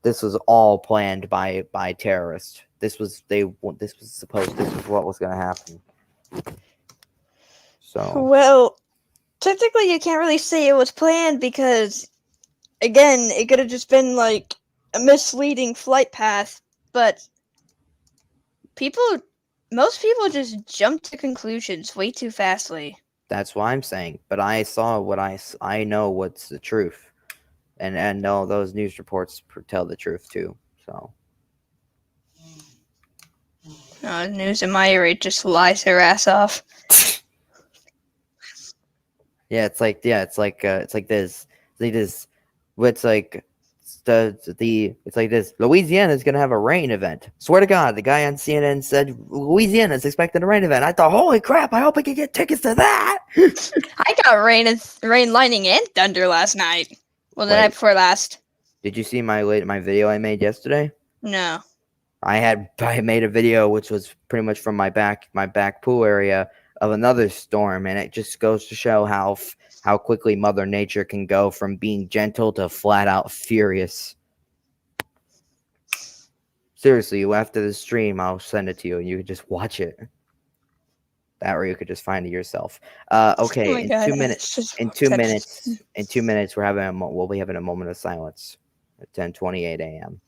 This was all planned by terrorists. This was what was going to happen. So, well, technically you can't really say it was planned because, again, it could have just been like a misleading flight path, but most people just jump to conclusions way too fastly. That's what I'm saying. But I saw what I know what's the truth. And all those news reports tell the truth too. So News in my area just lies their ass off. Yeah, it's like this. It's like this. It's like it's like this. Louisiana's gonna have a rain event. Swear to God, the guy on CNN said Louisiana's expecting a rain event. I thought, holy crap! I hope I can get tickets to that. I got rain, lightning, and thunder last night. Well, the night before last. Did you see my video I made yesterday? No. I made a video which was pretty much from my back pool area of another storm, and it just goes to show how quickly Mother Nature can go from being gentle to flat out furious. Seriously, after the stream, I'll send it to you, and you can just watch it. That, or you could just find it yourself. Okay, Oh my God, 2 minutes. In 2 minutes, we'll be having a moment of silence at 10:28 a.m.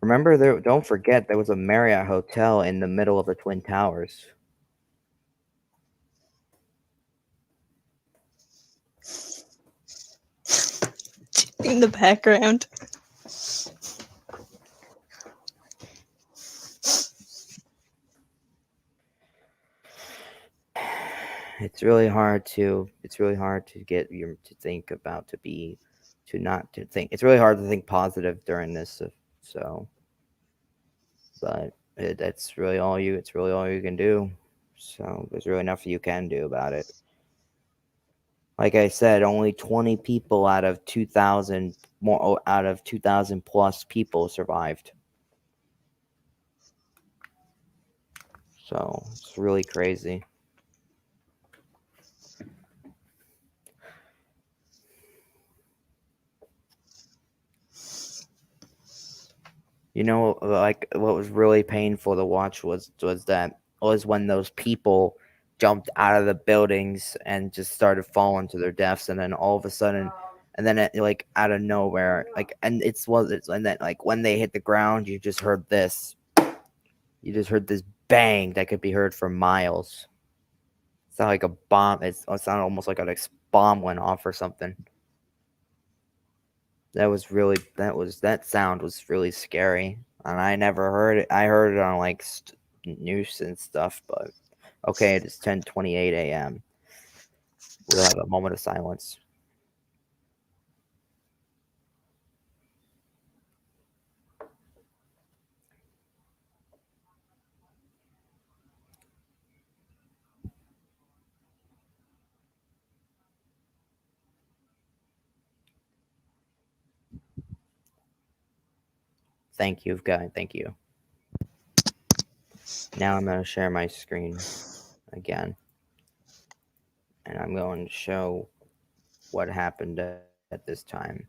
Remember, don't forget there was a Marriott hotel in the middle of the Twin Towers. In the background. It's really hard to get it's really hard to think positive during this, but that's really all you can do. So there's really nothing you can do about it. Like I said, only 20 people out of 2,000 plus people survived. So it's really crazy. You know, like what was really painful to watch was when those people jumped out of the buildings and just started falling to their deaths, and then all of a sudden, and then like out of nowhere, and then like when they hit the ground, you just heard this. You just heard this bang that could be heard for miles. It's not like a bomb. It sounded almost like a bomb went off or something. That sound was really scary, and I never heard it. I heard it on like news and stuff, but okay, it is 10:28 a.m. We'll have a moment of silence. Thank you, guys. Thank you. Now I'm going to share my screen again. And I'm going to show what happened at this time.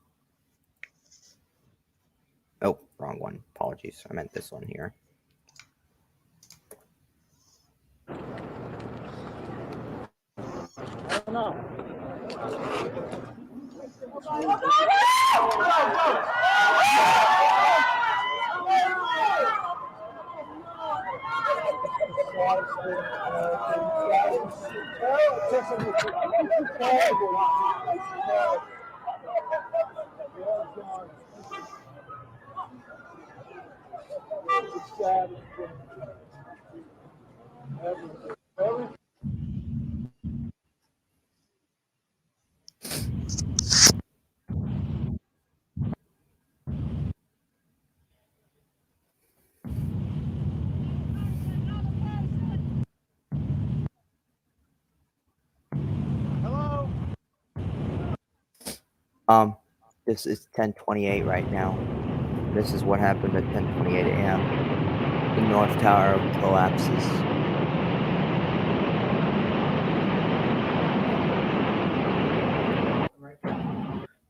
Oh, wrong one. Apologies. I meant this one here. No. This is 10:28 right now. This is what happened at 10:28 a.m. The North Tower collapses.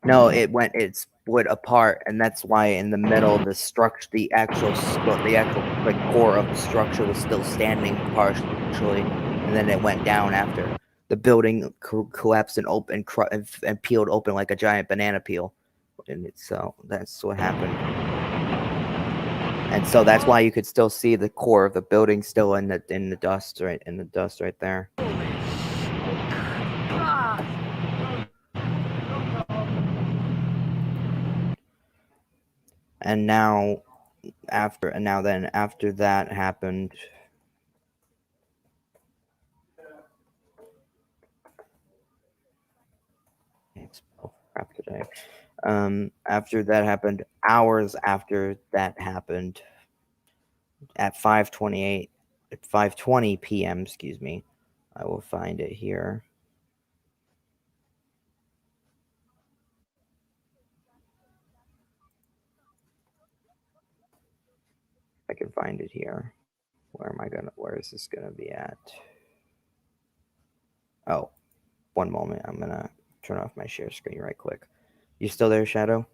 No, it split apart, and that's why in the middle the structure, the actual like core of the structure was still standing partially, and then it went down after the building collapsed and open and peeled open like a giant banana peel, and so that's what happened. And so that's why you could still see the core of the building still in the dust right there. And now, after that happened, after that happened, hours after that happened, at 5:20 p.m. Excuse me, I will find it here. I can find it here. Where is this gonna be at? Oh, one moment. I'm gonna turn off my share screen right quick. You still there, Shadow?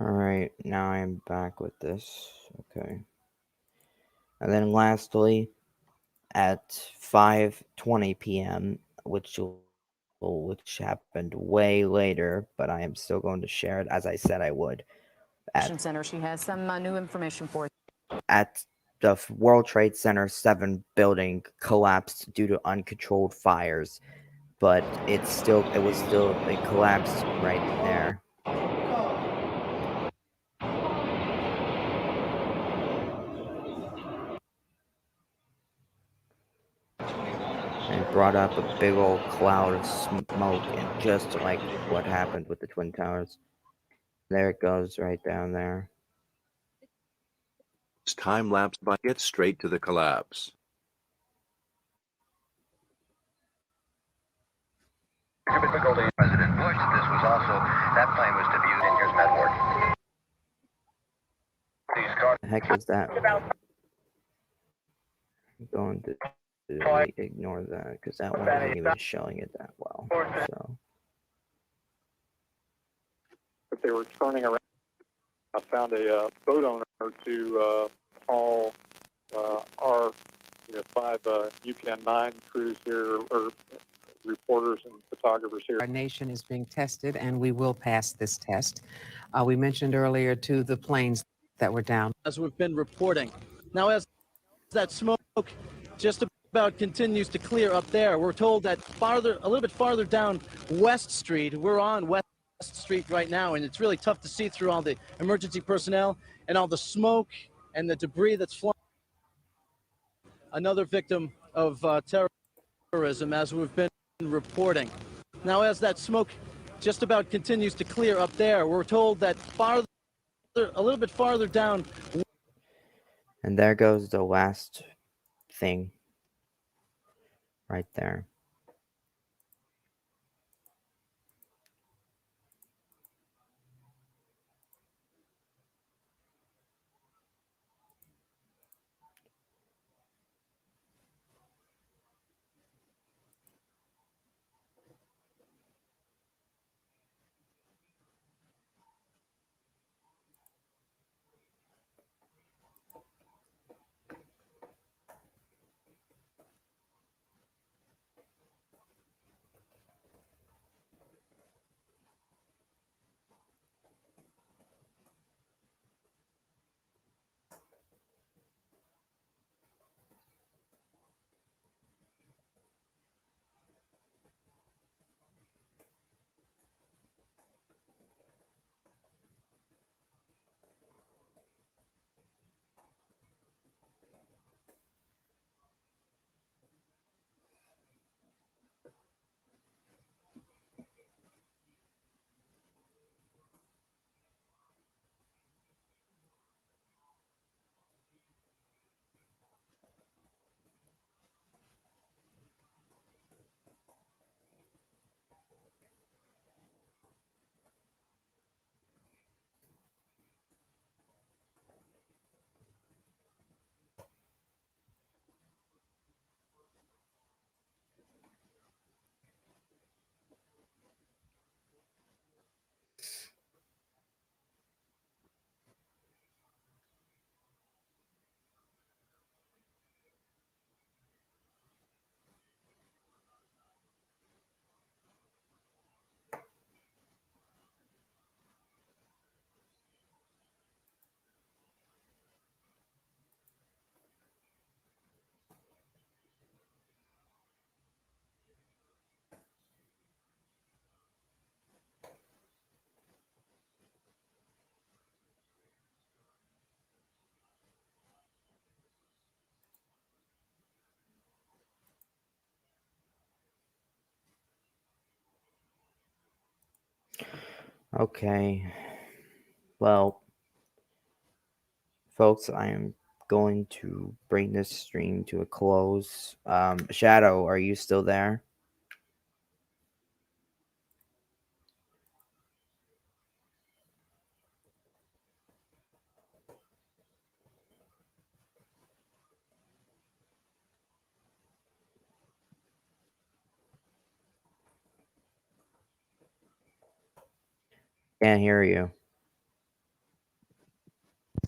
All right, now I am back with this. Okay. And then lastly, at 5:20 p.m., which happened way later, but I am still going to share it as I said I would. Center. She has some new information for us. At the World Trade Center 7 building collapsed due to uncontrolled fires, but it collapsed right there. And brought up a big old cloud of smoke, and just like what happened with the Twin Towers. There it goes, right down there. Time lapse by get straight to the collapse. Difficulty, President Bush. This was also, that plane was debuted in your network. The heck is that? I'm going to ignore that because that one isn't even showing it that well. So. If they were turning around, I found a boat owner to call our 5 UCAN 9 crews here, or reporters and photographers here. Our nation is being tested, and we will pass this test. We mentioned earlier, too, the planes that were down. As we've been reporting. Now, as that smoke just about continues to clear up there, we're told that a little bit farther down West Street, we're on West Street right now, and it's really tough to see through all the emergency personnel and all the smoke and the debris that's flying. Another victim of terrorism, as we've been reporting. Now, as that smoke just about continues to clear up there, we're told that a little bit farther down. And there goes the last thing right there. Okay. Well, folks, I am going to bring this stream to a close. Shadow, are you still there? Can't hear you.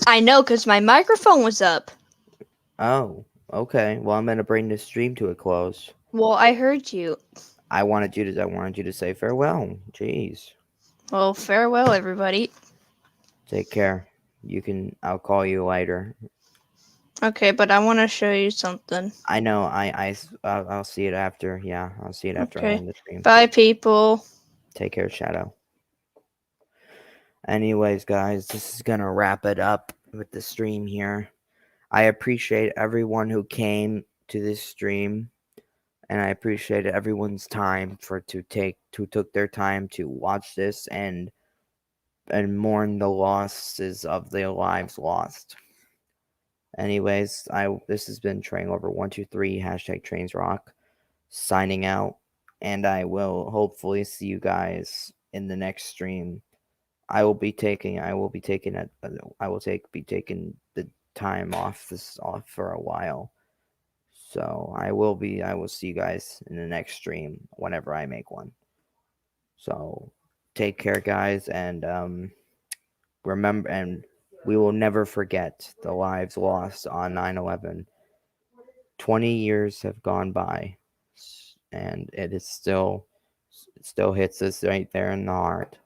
I know, because my microphone was up. Oh, okay. Well, I'm gonna bring this stream to a close. Well, I heard you. I wanted you to say farewell. Jeez. Well, farewell, everybody. Take care. I'll call you later. Okay, but I want to show you something. I know. I'll see it after. Yeah, I'll see it after I Okay. end the stream. Bye, people. Take care, Shadow. Anyways, guys, this is gonna wrap it up with the stream here. I appreciate everyone who came to this stream, and I appreciate everyone's time who took their time to watch this and mourn the losses of their lives lost. Anyways, this has been Train Over 123 #TrainsRock signing out, and I will hopefully see you guys in the next stream. I will be taking the time off for a while. So I will see you guys in the next stream whenever I make one. So take care, guys, and remember, and we will never forget the lives lost on 9/11. 20 years have gone by, and it still hits us right there in the heart.